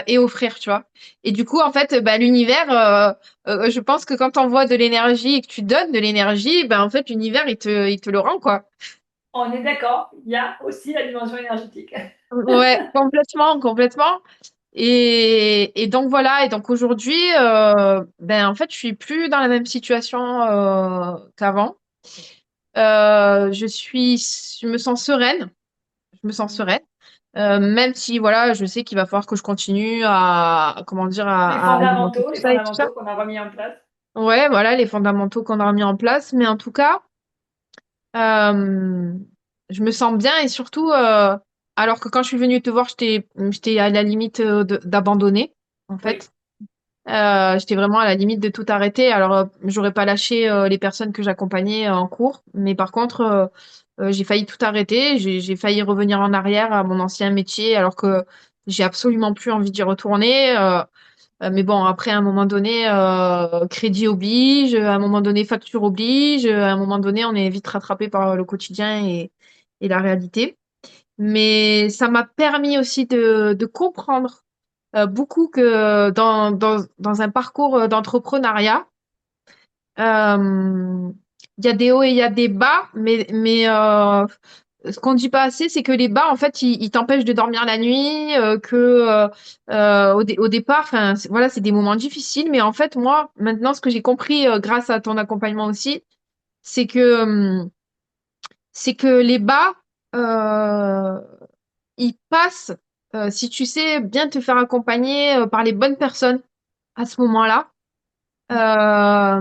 et offrir, tu vois. Et du coup, en fait, bah, l'univers, je pense que quand tu envoies de l'énergie et que tu donnes de l'énergie, ben, en fait, l'univers, il te le rend, quoi. On est d'accord, il y a aussi la dimension énergétique. Ouais, complètement, complètement. Et donc voilà, et donc aujourd'hui, ben en fait, je suis plus dans la même situation qu'avant. Je me sens sereine, je me sens Mmh. sereine, même si voilà, je sais qu'il va falloir que je continue comment dire, à alimenter tout Les ça et tout ça. fondamentaux qu'on a remis en place. Ouais, voilà, les fondamentaux qu'on a mis en place, mais en tout cas, euh, je me sens bien et surtout, alors que quand je suis venue te voir, j'étais à la limite d'abandonner, en Oui. fait. J'étais vraiment à la limite de tout arrêter. Alors, j'aurais pas lâché les personnes que j'accompagnais en cours, mais par contre, j'ai failli tout arrêter. J'ai failli revenir en arrière à mon ancien métier, alors que j'ai absolument plus envie d'y retourner. Mais bon, après, à un moment donné, crédit oblige, à un moment donné, facture oblige, à un moment donné, on est vite rattrapé par le quotidien et la réalité. Mais ça m'a permis aussi de comprendre beaucoup que dans un parcours d'entrepreneuriat, euh, il y a des hauts et il y a des bas, mais ce qu'on dit pas assez, c'est que les bas, en fait, ils t'empêchent de dormir la nuit, au départ, enfin, voilà, c'est des moments difficiles, mais en fait, moi, maintenant, ce que j'ai compris grâce à ton accompagnement aussi, c'est que, c'est que les bas, euh, ils passent si tu sais bien te faire accompagner par les bonnes personnes à ce moment-là. Euh,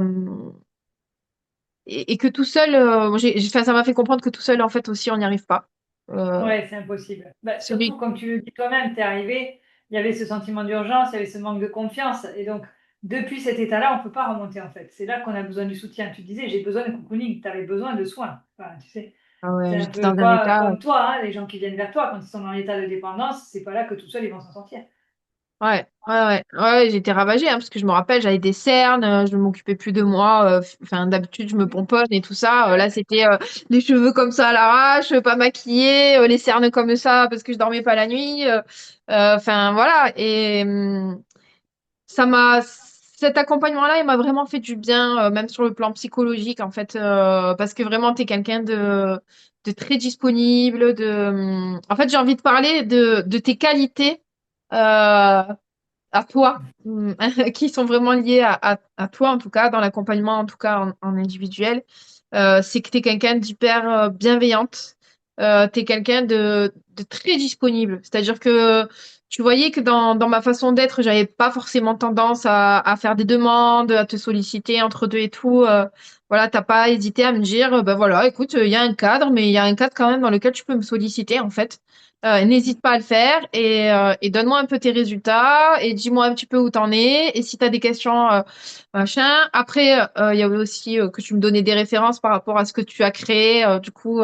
et que tout seul, enfin, ça m'a fait comprendre que tout seul, en fait, aussi, on n'y arrive pas. Euh, Ouais, c'est impossible. Bah, surtout, celui... comme tu le dis toi-même, tu es arrivé, il y avait ce sentiment d'urgence, il y avait ce manque de confiance. Et donc, depuis cet état-là, on ne peut pas remonter, en fait. C'est là qu'on a besoin du soutien. Tu disais, j'ai besoin de cocooning, tu avais besoin de soins. Enfin, tu sais, Ah c'est ouais, un j'étais peu dans un quoi, état. comme toi, hein, les gens qui viennent vers toi, quand ils sont dans l'état de dépendance, c'est pas là que tout seul, ils vont s'en sortir. Ouais, j'étais ravagée, hein, parce que je me rappelle, j'avais des cernes, je ne m'occupais plus de moi. Enfin, d'habitude, je me pomponne et tout ça. Là, c'était les cheveux comme ça à l'arrache, pas maquillée, les cernes comme ça parce que je dormais pas la nuit. Enfin, voilà. Et cet accompagnement-là, il m'a vraiment fait du bien, même sur le plan psychologique, en fait, parce que vraiment, tu es quelqu'un de très disponible. En fait, j'ai envie de parler de tes qualités. À toi, qui sont vraiment liées à toi, en tout cas, dans l'accompagnement, en tout cas en individuel, c'est que tu es quelqu'un d'hyper bienveillante, tu es quelqu'un de très disponible. C'est-à-dire que tu voyais que dans ma façon d'être, j'avais pas forcément tendance à faire des demandes, à te solliciter entre deux et tout. Voilà, t'as pas hésité à me dire, ben voilà, écoute, il y a un cadre, mais il y a un cadre quand même dans lequel tu peux me solliciter, en fait. N'hésite pas à le faire et donne-moi un peu tes résultats et dis-moi un petit peu où t'en es et si tu as des questions, machin. Après, il y avait aussi que tu me donnais des références par rapport à ce que tu as créé du coup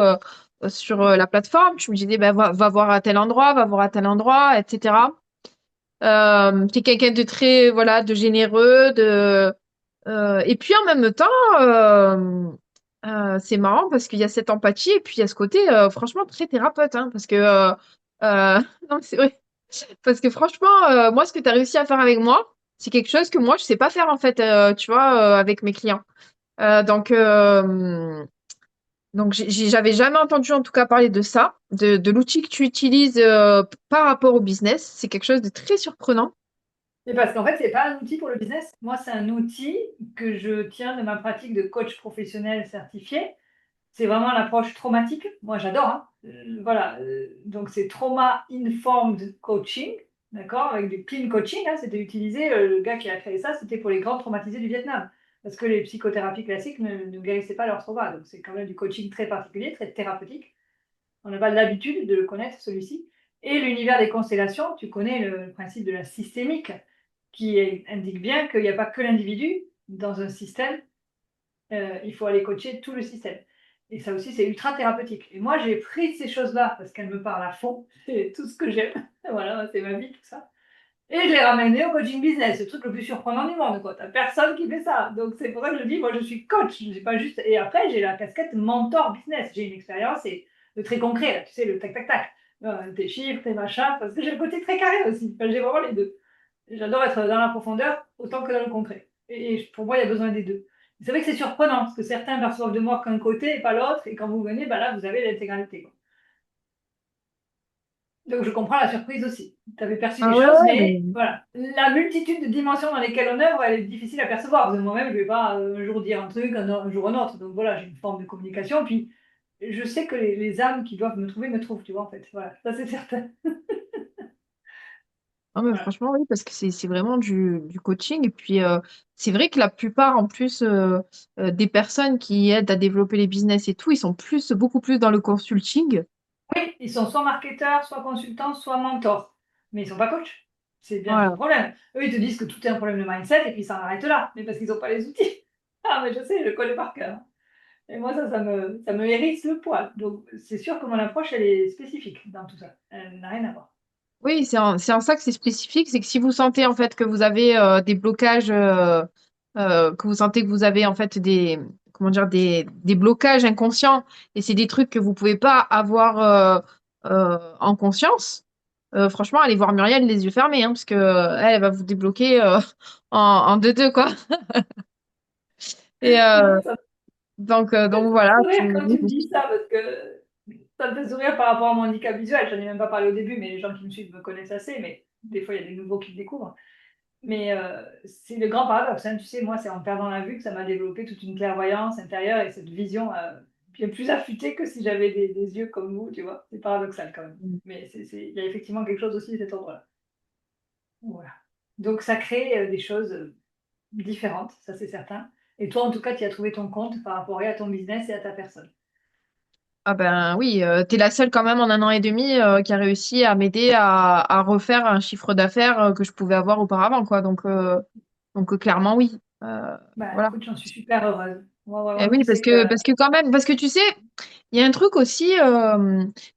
sur la plateforme. Tu me disais, ben, va voir à tel endroit, va voir à tel endroit, etc. Tu es quelqu'un de très, voilà, de généreux, et puis en même temps, c'est marrant parce qu'il y a cette empathie et puis il y a ce côté franchement très thérapeute, hein, parce que non, c'est vrai. Parce que franchement, moi, ce que tu as réussi à faire avec moi, c'est quelque chose que moi, je sais pas faire en fait, tu vois, avec mes clients. Donc, j'avais jamais entendu en tout cas parler de ça, de l'outil que tu utilises par rapport au business. C'est quelque chose de très surprenant. Et parce qu'en fait, c'est pas un outil pour le business. Moi, c'est un outil que je tiens de ma pratique de coach professionnel certifié. C'est vraiment l'approche traumatique. Moi, j'adore, hein. Voilà, donc c'est Trauma Informed Coaching, d'accord? Avec du clean coaching, hein. C'était utilisé, le gars qui a créé ça, c'était pour les grands traumatisés du Vietnam. Parce que les psychothérapies classiques ne guérissaient pas leur trauma. Donc c'est quand même du coaching très particulier, très thérapeutique. On n'a pas l'habitude de le connaître, celui-ci. Et l'univers des constellations, tu connais le principe de la systémique, indique bien qu'il n'y a pas que l'individu dans un système, il faut aller coacher tout le système. Et ça aussi, c'est ultra thérapeutique. Et moi, j'ai pris ces choses-là parce qu'elles me parlent à fond. C'est tout ce que j'aime. Voilà, c'est ma vie, tout ça. Et je l'ai ramené au coaching business, le truc le plus surprenant du monde, quoi. T'as personne qui fait ça. Donc, c'est pour ça que je dis, moi, je suis coach. Je pas juste... Et après, j'ai la casquette mentor business. J'ai une expérience et le très concret, là, tu sais, le tac, tac, tac. Tes chiffres, tes machins, parce que j'ai le côté très carré aussi. Enfin, j'ai vraiment les deux. J'adore être dans la profondeur autant que dans le concret. Et pour moi, il y a besoin des deux. C'est vrai que c'est surprenant, parce que certains perçoivent de moi qu'un côté et pas l'autre. Et quand vous venez, bah là, vous avez l'intégralité, quoi. Donc je comprends la surprise aussi. Tu avais perçu des Ah ouais, choses, ouais, mais mais... voilà. La multitude de dimensions dans lesquelles on œuvre, elle est difficile à percevoir. Parce que moi-même, je ne vais pas un jour dire un truc, un jour un autre. Donc voilà, j'ai une forme de communication. Puis je sais que les âmes qui doivent me trouvent, tu vois, en fait. Voilà, ça c'est certain. Non, mais Voilà. franchement, oui, parce que c'est vraiment du coaching. Et puis, c'est vrai que la plupart, en plus, des personnes qui aident à développer les business et tout, ils sont beaucoup plus dans le consulting. Oui, ils sont soit marketeurs, soit consultants, soit mentors. Mais ils ne sont pas coachs. C'est bien tout le Voilà. problème. Eux, ils te disent que tout est un problème de mindset et puis ça en arrête là. Mais parce qu'ils n'ont pas les outils. Ah, mais je sais, je le connais par cœur. Et moi, ça me hérisse le poil. Donc, c'est sûr que mon approche, elle est spécifique dans tout ça. Elle n'a rien à voir. Oui, c'est en ça que c'est spécifique, c'est que si vous sentez en fait que vous avez des blocages, que vous sentez que vous avez en fait comment dire, des blocages inconscients, et c'est des trucs que vous pouvez pas avoir en conscience, franchement, allez voir Muriel les yeux fermés, hein, parce que elle va vous débloquer en deux quoi. Et Ça donc me fait voilà. sourire quand tu me dis ça, parce que ça me fait sourire par rapport à mon handicap visuel. J'en ai même pas parlé au début, mais les gens qui me suivent me connaissent assez. Mais des fois, il y a des nouveaux qui le découvrent. Mais c'est le grand paradoxe, hein. Tu sais, moi, c'est en perdant la vue que ça m'a développé toute une clairvoyance intérieure et cette vision bien plus affûtée que si j'avais des yeux comme vous, tu vois. C'est paradoxal quand même. Mais il y a effectivement quelque chose aussi de cet ordre-là. Voilà. Donc, ça crée des choses différentes, ça c'est certain. Et toi, en tout cas, tu as trouvé ton compte par rapport à ton business et à ta personne. Ah ben oui, t'es la seule quand même en 1 an et demi qui a réussi à m'aider à refaire un chiffre d'affaires que je pouvais avoir auparavant, quoi. Donc clairement oui. Bah, Voilà. écoute, j'en suis super heureuse. Moi, Et vraiment, oui, tu parce sais que que... parce que quand même, parce que tu sais, il y a un truc aussi,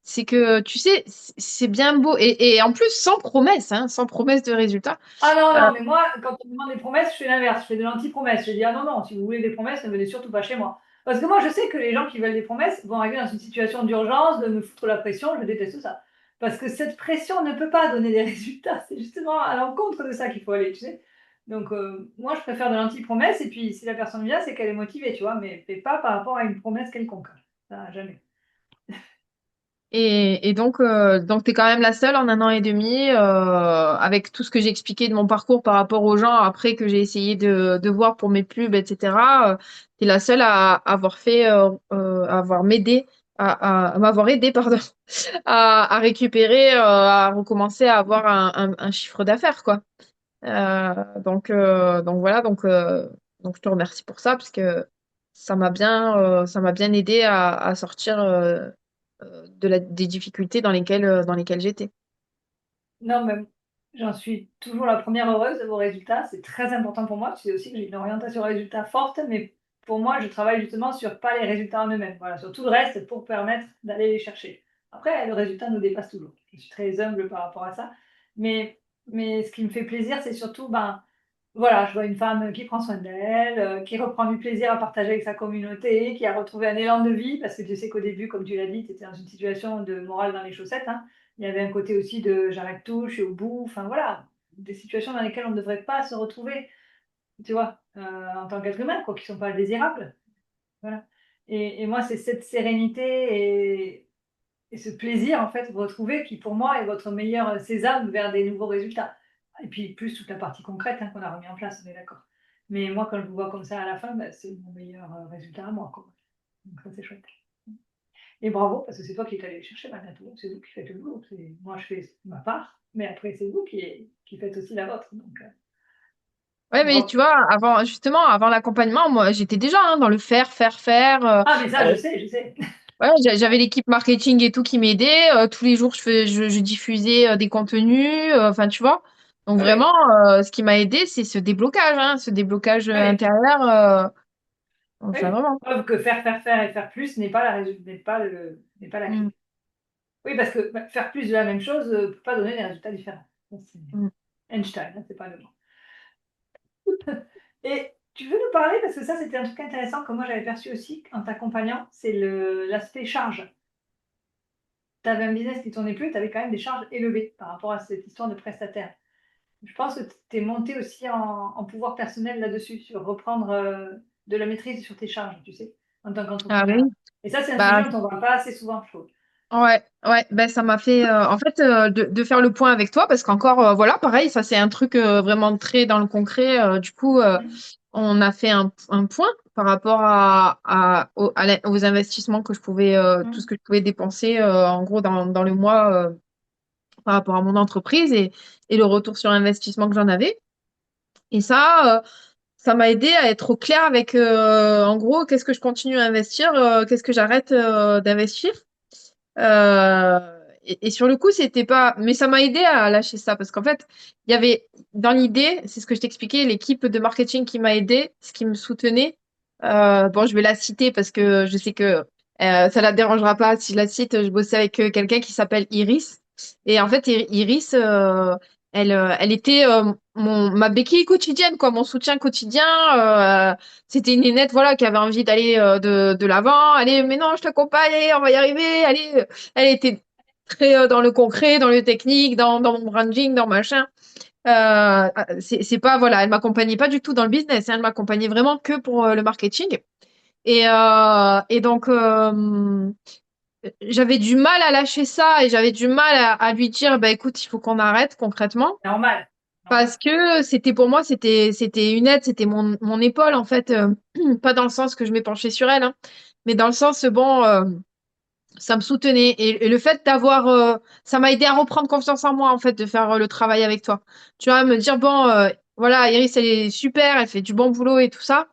c'est que tu sais, c'est bien beau et en plus sans promesse, hein, sans promesse de résultat. Ah non, Euh, non, mais moi, quand on me demande des promesses, je fais l'inverse. Je fais de l'anti-promesse. Je dis, ah non, non, si vous voulez des promesses, ne venez surtout pas chez moi. Parce que moi, je sais que les gens qui veulent des promesses vont arriver dans une situation d'urgence, de me foutre la pression. Je déteste ça. Parce que cette pression ne peut pas donner des résultats. C'est justement à l'encontre de ça qu'il faut aller, tu sais. Donc, moi, je préfère de l'anti-promesse. Et puis, si la personne vient, c'est qu'elle est motivée, tu vois, mais pas par rapport à une promesse quelconque. Ça, jamais. et donc tu es quand même la seule en 1 an et demi, avec tout ce que j'ai expliqué de mon parcours par rapport aux gens après que j'ai essayé de voir pour mes pubs, etc. Tu es la seule à avoir à avoir m'aidé, à m'avoir aidé, pardon, à récupérer, à recommencer à avoir un chiffre d'affaires, quoi. Donc voilà, donc je te remercie pour ça, parce que ça m'a bien aidé à sortir des difficultés dans lesquelles j'étais. Non, mais j'en suis toujours la première heureuse de vos résultats. C'est très important pour moi. Tu sais aussi que j'ai une orientation résultat forte, mais pour moi, je travaille justement sur pas les résultats en eux-mêmes. Voilà, sur tout le reste pour permettre d'aller les chercher. Après, le résultat nous dépasse toujours. Je suis très humble par rapport à ça. Mais, mais ce qui me fait plaisir, c'est surtout, ben, voilà, je vois une femme qui prend soin d'elle, qui reprend du plaisir à partager avec sa communauté, qui a retrouvé un élan de vie, parce que tu sais qu'au début, comme tu l'as dit, tu étais dans une situation de morale dans les chaussettes, hein. Il y avait un côté aussi de j'arrête tout, je suis au bout, enfin voilà, des situations dans lesquelles on ne devrait pas se retrouver, tu vois, en tant qu'être humain, quoi, qui ne sont pas désirables. Voilà. Et moi, c'est cette sérénité et ce plaisir, en fait, de vous retrouver qui, pour moi, est votre meilleur sésame vers des nouveaux résultats. Et puis, plus toute la partie concrète qu'on a remis en place, on est d'accord. Mais moi, quand je vous vois comme ça à la fin, bah, c'est mon meilleur résultat à moi, quoi. Donc ça, c'est chouette. Et bravo, parce que c'est toi qui es allé le chercher malgré tout. C'est vous qui faites le boulot. Moi, je fais ma part, mais après, c'est vous qui faites aussi la vôtre. Donc, Ouais, mais tu bravo. vois, justement, avant l'accompagnement, moi, j'étais déjà hein, dans le faire. Ah, mais ça, Euh, je sais, je sais. ouais, j'avais l'équipe marketing et tout qui m'aidait. Tous les jours, je diffusais des contenus. Enfin, tu vois. Donc Oui, vraiment, ce qui m'a aidé, c'est ce déblocage oui, intérieur. Enfin, oui. vraiment. Preuve que faire et faire plus n'est pas n'est pas la Mm, clé. Oui, parce que bah, faire plus de la même chose ne peut pas donner des résultats différents. Ça, mm. Einstein, hein, c'est pas le mot. Et tu veux nous parler, parce que ça, c'était un truc intéressant que moi j'avais perçu aussi en t'accompagnant, c'est l'aspect charge. Tu avais un business qui tournait plus, tu avais quand même des charges élevées par rapport à cette histoire de prestataire. Je pense que tu es monté aussi en pouvoir personnel là-dessus, sur reprendre de la maîtrise sur tes charges, tu sais, en tant Ah qu'entrepreneur. oui. Et ça, c'est un Bah sujet dont on ne parle pas assez souvent, je trouve. ouais, ouais, ben ça m'a fait en fait de faire le point avec toi parce qu'encore voilà, pareil, ça c'est un truc vraiment très dans le concret. Du coup, Mm. on a fait un point par rapport aux investissements que je pouvais, tout ce Mm. que je pouvais dépenser en gros dans le mois par rapport à mon entreprise et le retour sur investissement que j'en avais. Et ça m'a aidé à être au clair avec en gros qu'est-ce que je continue à investir, qu'est-ce que j'arrête d'investir. Et sur le coup, c'était pas. Mais ça m'a aidé à lâcher ça parce qu'en fait, il y avait dans l'idée, c'est ce que je t'expliquais, l'équipe de marketing qui m'a aidé, ce qui me soutenait. Bon, je vais la citer parce que je sais que ça la dérangera pas si je la cite. Je bossais avec quelqu'un qui s'appelle Iris. Et en fait, Iris, elle était ma béquille quotidienne, quoi, mon soutien quotidien. C'était une nénette, voilà, qui avait envie d'aller de l'avant. Allez, mais non, je t'accompagne, allez, on va y arriver. Allez, elle était très dans le concret, dans le technique, dans mon branding, dans machin. C'est pas, voilà, elle m'accompagnait pas du tout dans le business, hein, elle m'accompagnait vraiment que pour le marketing. Et donc, j'avais du mal à lâcher ça et j'avais du mal à lui dire, bah écoute, il faut qu'on arrête concrètement. Normal. Normal. Parce que c'était pour moi, c'était une aide, c'était mon épaule en fait, pas dans le sens que je m'épanchais sur elle, hein, mais dans le sens, bon, ça me soutenait. Et le fait d'avoir, ça m'a aidé à reprendre confiance en moi, en fait, de faire le travail avec toi. Tu vois, me dire, bon, voilà, Iris, elle est super, elle fait du bon boulot et tout ça.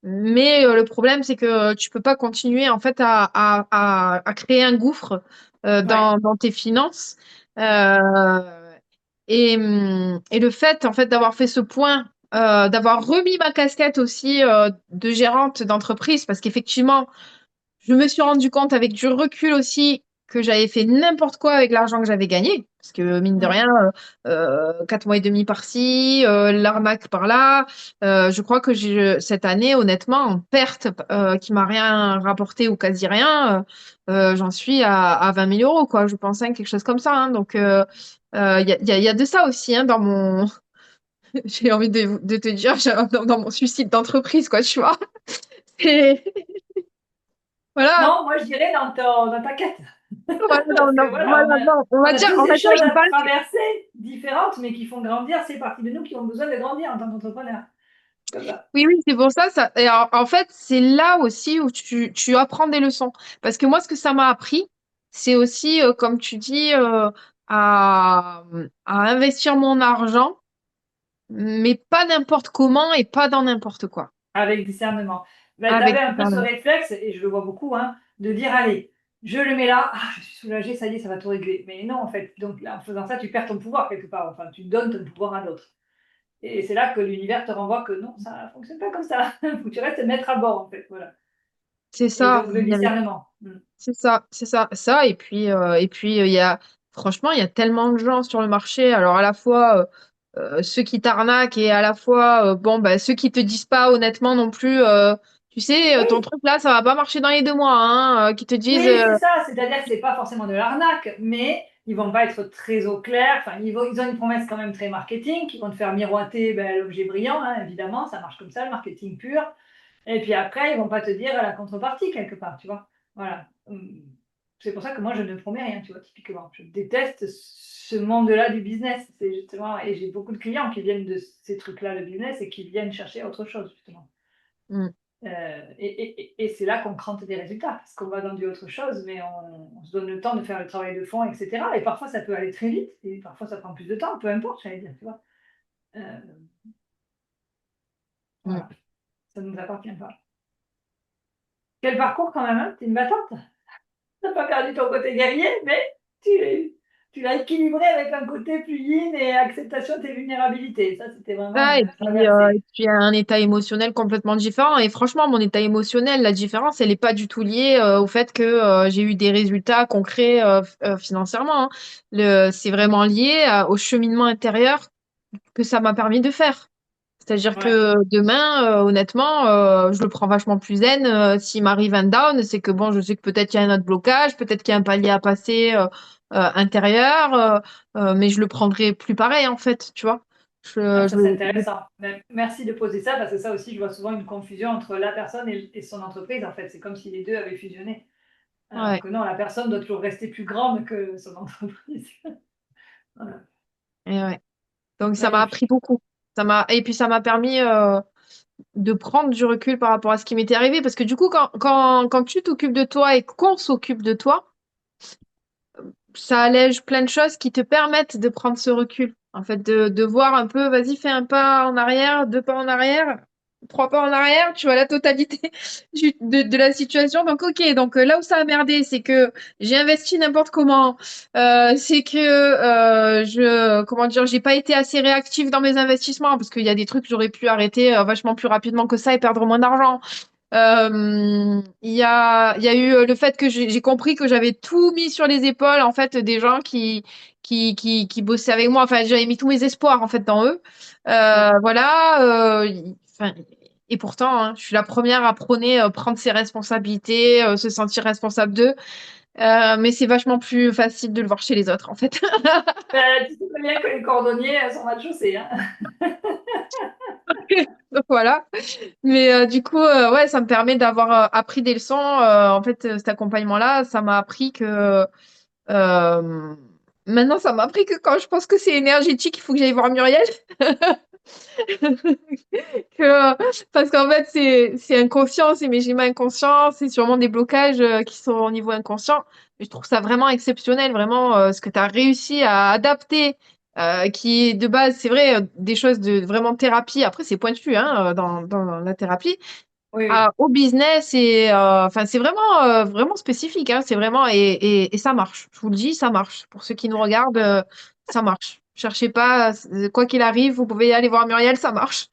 Mais le problème, c'est que tu peux pas continuer, en fait, à créer un gouffre Ouais. dans tes finances. Et le fait, en fait, d'avoir fait ce point, d'avoir remis ma casquette aussi de gérante d'entreprise, parce qu'effectivement, je me suis rendu compte avec du recul aussi que j'avais fait n'importe quoi avec l'argent que j'avais gagné. Parce que mine de rien, Mm. 4 mois et demi par-ci, l'arnaque par là. Je crois que cette année, honnêtement, en perte qui m'a rien rapporté ou quasi rien, j'en suis à 20 000 euros, quoi. Je pense, hein, quelque chose comme ça, hein. Donc, il y a de ça aussi hein, dans mon... J'ai envie de te dire, dans mon suicide d'entreprise, quoi, tu vois. Et voilà. Non, moi je dirais dans ta quête. Voilà, Parce que voilà, voilà, non, on a tous on des va dire, choses je à pense que traverser différentes, mais qui font grandir. C'est partie de nous qui ont besoin de grandir en tant qu'entrepreneur. Comme ça. oui, oui, c'est pour ça, et en fait, c'est là aussi où tu apprends des leçons. Parce que moi, ce que ça m'a appris, c'est aussi, comme tu dis, à, à investir mon argent, mais pas n'importe comment et pas dans n'importe quoi. Avec discernement. Ben, tu avais Avec un peu ce discernement. réflexe, et je le vois beaucoup, hein, de dire, allez, je le mets là, ah, je suis soulagée, ça y est, ça va tout régler. Mais non, en fait, donc là, en faisant ça, tu perds ton pouvoir quelque part. Enfin, tu donnes ton pouvoir à d'autres. Et c'est là que l'univers te renvoie que non, ça ne fonctionne pas comme ça. Il faut que tu restes maître à bord, en fait. Voilà. C'est Et ça. donc, le discernement. Mm. Ça. Et puis, il y a, franchement, il y a tellement de gens sur le marché. Alors, à la fois, ceux qui t'arnaquent et à la fois, bon, bah, ceux qui te disent pas honnêtement non plus, tu sais, ton Oui, truc là, ça va pas marcher dans les 2 mois, hein, qui te disent, oui, c'est ça. C'est-à-dire que c'est pas forcément de l'arnaque, mais ils vont pas être très au clair. Enfin, ils ont une promesse quand même très marketing, qui vont te faire miroiter ben, l'objet brillant, hein, évidemment. Ça marche comme ça, le marketing pur. Et puis après, ils vont pas te dire la contrepartie quelque part, tu vois. Voilà. C'est pour ça que moi, je ne promets rien, tu vois, typiquement. Je déteste ce monde-là du business. C'est justement, et j'ai beaucoup de clients qui viennent de ces trucs-là, le business, et qui viennent chercher autre chose, justement. Mm, Et c'est là qu'on crante des résultats, parce qu'on va dans du autre chose, mais on se donne le temps de faire le travail de fond, etc. Et parfois, ça peut aller très vite, et parfois, ça prend plus de temps, peu importe, j'allais dire, tu vois. Euh, mm. voilà, ça ne nous appartient pas. Quel parcours quand même, hein? T'es une battante. T'as pas perdu ton côté guerrier, mais tu l'as équilibré avec un côté plus yin et acceptation de tes vulnérabilités. Ça, c'était vraiment Ça, une traversée. et puis un état émotionnel complètement différent. Et franchement, mon état émotionnel, la différence, elle n'est pas du tout liée au fait que j'ai eu des résultats concrets financièrement, hein. C'est vraiment lié au cheminement intérieur que ça m'a permis de faire. C'est-à-dire Ouais, que demain, honnêtement, je le prends vachement plus zen. S'il m'arrive un down, c'est que bon, je sais que peut-être qu'il y a un autre blocage, peut-être qu'il y a un palier à passer intérieur, mais je le prendrai plus pareil en fait, tu vois. ah, Je ça c'est le- intéressant. Merci de poser ça parce que ça aussi, je vois souvent une confusion entre la personne et son entreprise. En fait, c'est comme si les deux avaient fusionné. Alors Ouais, que non, la personne doit toujours rester plus grande que son entreprise. Voilà. et ouais. Donc ça m'a appris Magnifique. beaucoup. Et puis ça m'a permis de prendre du recul par rapport à ce qui m'était arrivé, parce que du coup, quand tu t'occupes de toi et qu'on s'occupe de toi, ça allège plein de choses qui te permettent de prendre ce recul. En fait, de voir un peu, vas-y, fais un pas en arrière, deux pas en arrière, trois pas en arrière, tu vois la totalité de la situation. Donc, ok, donc là où ça a merdé, c'est que j'ai investi n'importe comment, c'est que comment dire, j'ai pas été assez réactive dans mes investissements, parce qu'il y a des trucs que j'aurais pu arrêter vachement plus rapidement que ça et perdre moins d'argent. Il y a eu le fait que j'ai compris que j'avais tout mis sur les épaules en fait des gens qui bossaient avec moi. Enfin, j'avais mis tous mes espoirs en fait dans eux. Ouais. Voilà. Enfin, et pourtant, hein, je suis la première à prôner prendre ses responsabilités, se sentir responsable d'eux. Mais c'est vachement plus facile de le voir chez les autres en fait. Ben, tu sais très bien que les cordonniers sont mal chaussés. Hein. Donc, voilà. Mais du coup, ouais, ça me permet d'avoir appris des leçons. En fait, cet accompagnement-là, ça m'a appris que Euh, maintenant, ça m'a appris que quand je pense que c'est énergétique, il faut que j'aille voir Muriel. Que, parce qu'en fait, c'est inconscient, c'est mes schémas inconscients, c'est sûrement des blocages qui sont au niveau inconscient. Mais je trouve ça vraiment exceptionnel, vraiment, ce que tu as réussi à adapter, qui est de base, c'est vrai, des choses de vraiment thérapie. Après, c'est pointu hein, dans la thérapie Oui, oui. au business et enfin c'est vraiment vraiment spécifique hein, c'est vraiment et ça marche. Je vous le dis, ça marche. Pour ceux qui nous regardent, ça marche. Cherchez pas, quoi qu'il arrive, vous pouvez aller voir Muriel, ça marche.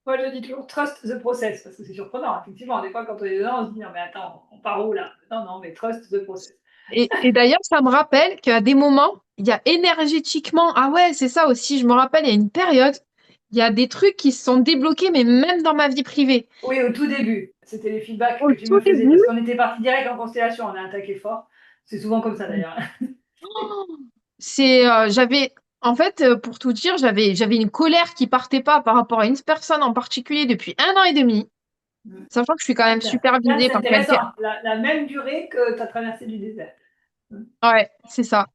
Moi, je dis toujours trust the process parce que c'est surprenant. Effectivement, des fois, quand on est dedans, on se dit, non, mais attends, on part où là? Non, non, mais trust the process. Et d'ailleurs, ça me rappelle qu'à des moments, il y a énergétiquement, ah ouais, c'est ça aussi, je me rappelle, il y a une période, il y a des trucs qui se sont débloqués, mais même dans ma vie privée. Oui, au tout début, c'était les feedbacks Au que tu tout me faisais début, parce qu'on était parti direct en constellation, on a attaqué fort. C'est souvent comme ça d'ailleurs. j'avais, en fait, pour tout dire, j'avais une colère qui partait pas par rapport à une personne en particulier depuis 1 an et demi, sachant que je suis quand même Là, supervisée c'est par quelqu'un. intéressant. La même durée que ta traversée du désert. Ouais, c'est ça.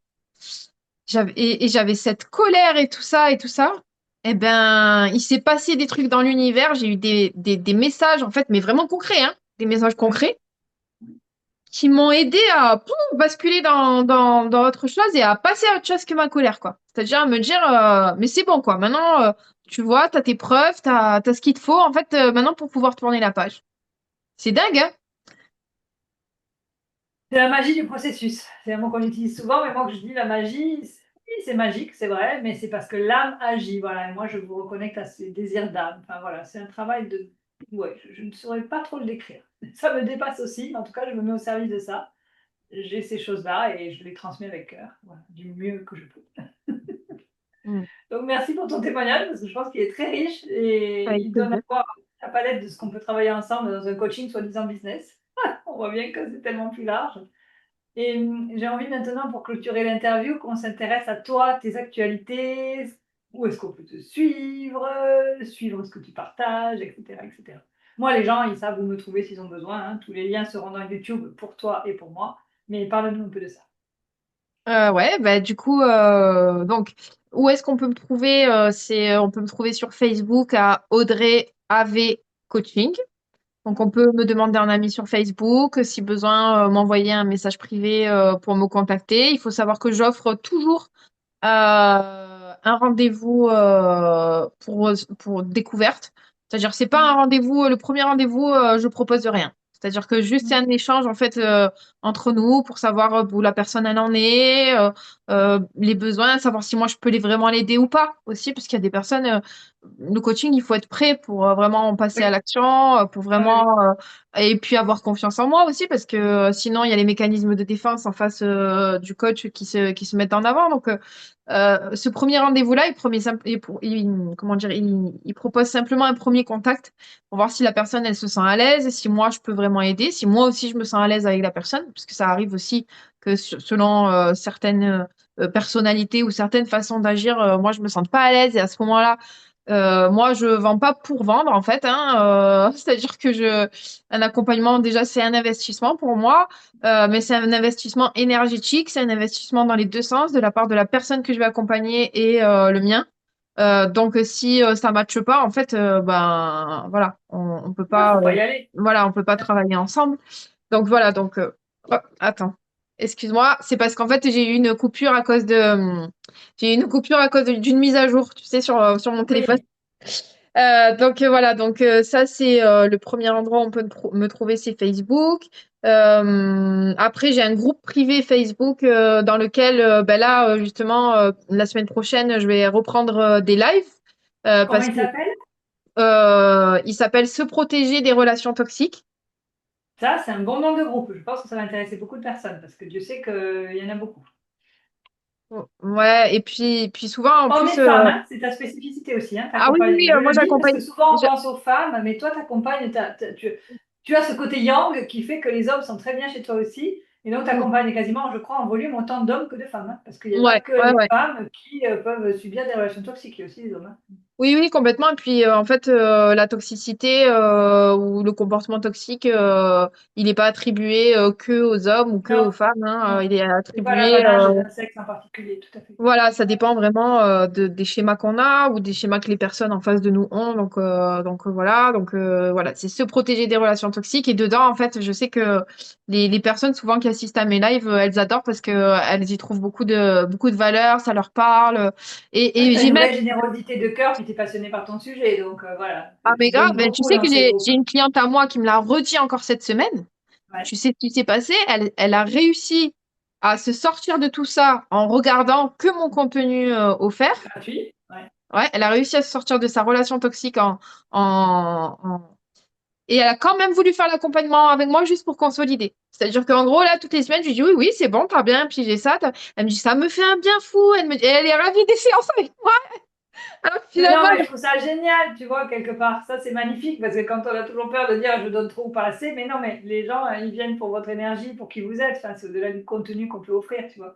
Et j'avais cette colère et tout ça et tout ça. Eh ben, il s'est passé des trucs dans l'univers. J'ai eu des messages, en fait, mais vraiment concrets, hein, des messages Oui. concrets qui m'ont aidé à pouf, basculer dans autre chose et à passer à autre chose que ma colère, quoi. C'est-à-dire à me dire, mais c'est bon, quoi. Maintenant, tu vois, t'as tes preuves, t'as ce qu'il te faut, en fait, maintenant pour pouvoir tourner la page. C'est dingue, hein? C'est la magie du processus. C'est un mot qu'on utilise souvent, mais moi, que je dis la magie, oui, c'est magique, c'est vrai, mais c'est parce que l'âme agit. Voilà, et moi, je vous reconnecte à ces désirs d'âme. Enfin, voilà, c'est un travail de. Ouais, je ne saurais pas trop le décrire. Ça me dépasse aussi, mais en tout cas, je me mets au service de ça. J'ai ces choses-là et je les transmets avec cœur, voilà, du mieux que je peux. Mm. Donc, merci pour ton témoignage, parce que je pense qu'il est très riche et Avec il donne à plaisir. voir la palette de ce qu'on peut travailler ensemble dans un coaching soi-disant business. On voit bien que c'est tellement plus large. Et j'ai envie maintenant, pour clôturer l'interview, qu'on s'intéresse à toi, tes actualités, où est-ce qu'on peut te suivre, suivre ce que tu partages, etc., etc. Moi, les gens, ils savent où me trouver s'ils ont besoin. Hein. Tous les liens seront dans YouTube pour toi et pour moi. Mais parle-nous un peu de ça. Ouais, bah du coup, donc, où est-ce qu'on peut me trouver? On peut me trouver sur Facebook à Audrey AV Coaching. Donc, on peut me demander un ami sur Facebook, si besoin, m'envoyer un message privé pour me contacter. Il faut savoir que j'offre toujours un rendez-vous pour découverte. C'est-à-dire, c'est pas un rendez-vous, le premier rendez-vous, je propose rien. C'est-à-dire que juste c'est un échange en fait entre nous pour savoir où la personne elle en est, les besoins, savoir si moi je peux vraiment l'aider ou pas aussi, parce qu'il y a des personnes, le coaching, il faut être prêt pour vraiment passer à Oui, l'action, pour oui, oui. vraiment et puis avoir confiance en moi aussi parce que sinon il y a les mécanismes de défense en face du coach qui se mettent en avant. Donc ce premier rendez-vous-là, comment dire, il propose simplement un premier contact pour voir si la personne elle se sent à l'aise, si moi je peux vraiment aider, si moi aussi je me sens à l'aise avec la personne, parce que ça arrive aussi que selon certaines personnalités ou certaines façons d'agir, moi je me sens pas à l'aise et à ce moment-là moi, je vends pas pour vendre en fait, hein, c'est-à-dire que un accompagnement déjà c'est un investissement pour moi, mais c'est un investissement énergétique, c'est un investissement dans les deux sens de la part de la personne que je vais accompagner et le mien. Donc si ça matche pas, en fait, ben voilà, on peut Il pas, faut pas y aller. voilà, on peut pas travailler ensemble. Donc voilà, donc oh, attends, excuse-moi, c'est parce qu'en fait j'ai eu une coupure à cause j'ai eu une coupure à cause d'une mise à jour, tu sais, sur mon téléphone. Oui. Donc voilà, donc ça c'est le premier endroit où on peut me trouver, c'est Facebook. Après, j'ai un groupe privé Facebook dans lequel, ben là, justement, la semaine prochaine, je vais reprendre des lives Comment parce il que s'appelle? il s'appelle Se protéger des relations toxiques. Ça, c'est un bon nom de groupe. Je pense que ça va intéresser beaucoup de personnes parce que Dieu sait qu'il y en a beaucoup. Ouais, et puis souvent, en Hommes plus, et femmes, hein, c'est ta spécificité aussi. Hein, ah oui, oui, oui, je moi le dis parce j'accompagne. que souvent on pense aux femmes, mais toi, tu accompagnes, tu as ce côté yang qui fait que les hommes sont très bien chez toi aussi. Et donc, tu accompagnes quasiment, je crois, en volume autant d'hommes que de femmes. Hein, parce qu'il n'y a pas Ouais, que ouais, les ouais. femmes qui peuvent subir des relations toxiques, il y a aussi les hommes. Hein. Oui, oui, complètement. Et puis, en fait, la toxicité ou le comportement toxique, il n'est pas attribué que aux hommes ou que aux Non, femmes, hein. non, Il est c'est pas attribué, l'apanage d'un sexe en particulier, tout à fait. voilà, ça dépend vraiment des schémas qu'on a ou des schémas que les personnes en face de nous ont. Donc voilà, voilà, c'est se protéger des relations toxiques. Et dedans, en fait, je sais que les personnes souvent qui assistent à mes lives, elles adorent parce que elles y trouvent beaucoup de valeur, ça leur parle. Ouais, Et tu as j'ai une même vraie générosité de cœur, puis tu es passionné par ton sujet. Donc voilà, Ah, mais tu grave, donnes ben, tu beaucoup sais que dans ces j'ai groupes. une cliente à moi qui me l'a redit encore cette semaine. Ouais, Tu sais ce qui s'est passé? Elle a réussi à se sortir de tout ça en regardant que mon contenu offert. gratuit. Ouais. Ouais, elle a réussi à se sortir de sa relation toxique et elle a quand même voulu faire l'accompagnement avec moi juste pour consolider. C'est-à-dire qu'en gros, là, toutes les semaines, je lui dis oui, oui, c'est bon, t'as bien pigé ça. Elle me dit ça me fait un bien fou. Et elle est ravie des séances avec moi. Alors que Mais non, finalement, mais je trouve ça génial, tu vois, quelque part. Ça, c'est magnifique parce que quand on a toujours peur de dire je donne trop ou pas assez, mais non, mais les gens, ils viennent pour votre énergie, pour qui vous êtes. Enfin, c'est au-delà du contenu qu'on peut offrir, tu vois.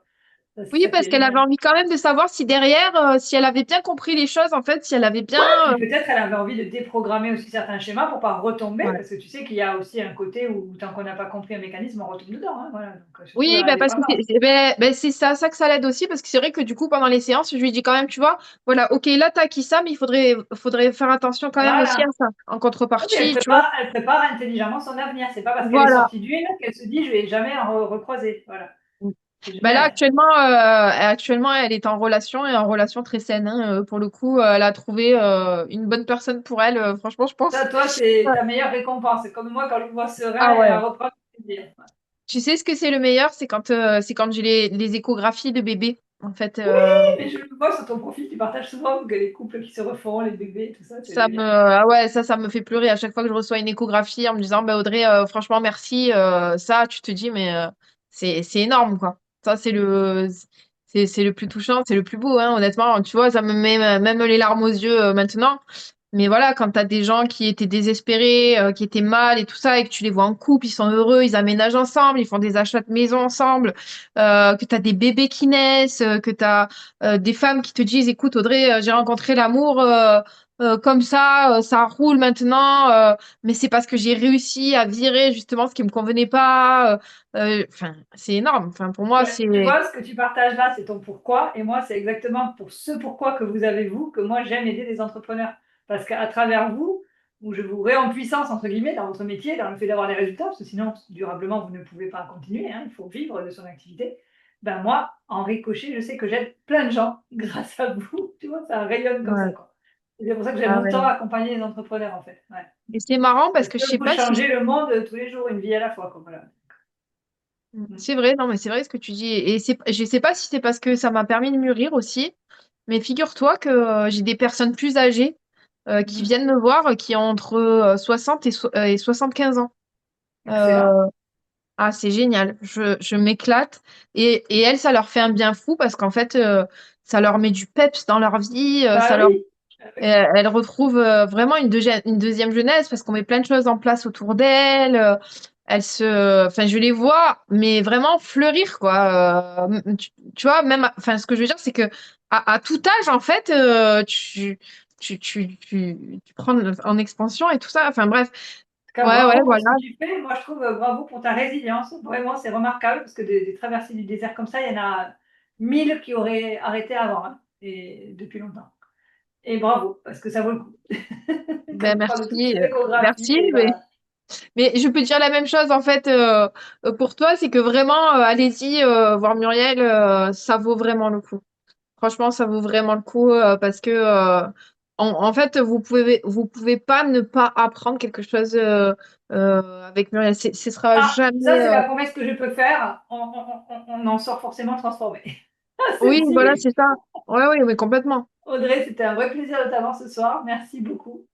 Ça, c'est oui, ça qui parce est qu'elle avait génial. envie quand même de savoir si derrière, si elle avait bien compris les choses, en fait, si elle avait bien. Ouais, puis peut-être elle avait envie de déprogrammer aussi certains schémas pour pas retomber, Ouais. parce que tu sais qu'il y a aussi un côté où tant qu'on n'a pas compris un mécanisme, on retombe dedans. Hein, voilà. Donc, surtout dans Oui, la bah parce que dépendance. c'est ça que ça l'aide aussi, parce que c'est vrai que du coup, pendant les séances, je lui dis quand même, tu vois, voilà, ok, là, t'as acquis ça, mais faudrait faire attention quand même aussi à Voilà. ça, en Oui, contrepartie, tu vois. elle prépare intelligemment son avenir. C'est pas parce qu'elle est Voilà. sortie d'une qu'elle se dit je vais jamais recroiser. Voilà. C'est Bah là, génial. actuellement, elle est en relation et en relation très saine, hein. Pour le coup, elle a trouvé une bonne personne pour elle, franchement, je pense. Ça, toi, c'est Ouais. ta meilleure récompense. C'est comme moi quand je me vois Ah serein et ouais. à reprendre le plaisir. Tu sais ce que c'est le meilleur? C'est quand j'ai les échographies de bébés. En fait, Oui, mais je le vois sur ton profil, tu partages souvent que les couples qui se refont, les bébés, tout ça, c'est génial. ah ouais, ça me fait pleurer à chaque fois que je reçois une échographie en me disant, bah Audrey, franchement, merci. Ça, tu te dis, mais c'est énorme, quoi. Ça, c'est le plus touchant, c'est le plus beau, hein, honnêtement. Tu vois, ça me met même les larmes aux yeux maintenant. Mais voilà, quand tu as des gens qui étaient désespérés, qui étaient mal et tout ça, et que tu les vois en couple, ils sont heureux, ils aménagent ensemble, ils font des achats de maison ensemble, que tu as des bébés qui naissent, que tu as des femmes qui te disent, écoute, Audrey, j'ai rencontré l'amour comme ça roule maintenant, mais c'est parce que j'ai réussi à virer justement ce qui me convenait pas. Enfin, c'est énorme. Enfin, pour moi, Ben, c'est tu vois, ce que tu partages là, c'est ton pourquoi. Et moi, c'est exactement pour ce pourquoi que vous avez vous, que moi, j'aime aider les entrepreneurs. Parce qu'à travers vous, où je vous puissance entre guillemets, dans votre métier, dans le fait d'avoir des résultats, parce que sinon, durablement, vous ne pouvez pas continuer, hein, il faut vivre de son activité. Ben moi, en ricochet, je sais que j'aide plein de gens grâce à vous. Tu vois, ça rayonne comme ça, ouais. quoi. Et c'est pour ça que j'aime Ah ouais. autant accompagner les entrepreneurs, en fait. Ouais. Et c'est marrant parce Parce que je que sais vous pas si changez le monde tous les jours, une vie à la fois, quoi. Voilà. Mm. c'est vrai, non, mais c'est vrai ce que tu dis. Et je sais pas si c'est parce que ça m'a permis de mûrir aussi, mais figure-toi que j'ai des personnes plus âgées. qui Mhm. viennent me voir, qui ont entre 60 et 75 ans. Excellent. Euh, c'est génial. Je m'éclate. Et elles, ça leur fait un bien fou parce qu'en fait, ça leur met du peps dans leur vie. Bah oui. Ah oui. Elles retrouvent vraiment une deuxième jeunesse parce qu'on met plein de choses en place autour d'elles. Enfin, je les vois, mais vraiment fleurir, quoi. Tu vois, même, enfin, ce que je veux dire, c'est que à tout âge, en fait, tu prends en expansion et tout ça. Enfin, bref. Tout cas, Ouais, ouais, bravo pour ce voilà. que tu fais. Moi, je trouve bravo pour ta résilience. Vraiment, c'est remarquable parce que des traversées du désert comme ça, il y en a 1000 qui auraient arrêté avant, hein, et depuis longtemps. Et bravo, parce que ça vaut le coup. Ben, Quand on parle de toutes merci. ces échographies, Merci. et ben, Mais je peux te dire la même chose en fait pour toi, c'est que vraiment, allez-y voir Muriel, ça vaut vraiment le coup. Franchement, ça vaut vraiment le coup parce que en fait, vous pouvez pas ne pas apprendre quelque chose avec Muriel. Ce sera ah, ça, jamais. c'est la promesse que je peux faire. On en sort forcément transformé. Oui, Celle-ci, voilà, oui. c'est ça. Ouais, oui, mais complètement. Audrey, c'était un vrai plaisir de t'avoir ce soir. Merci beaucoup.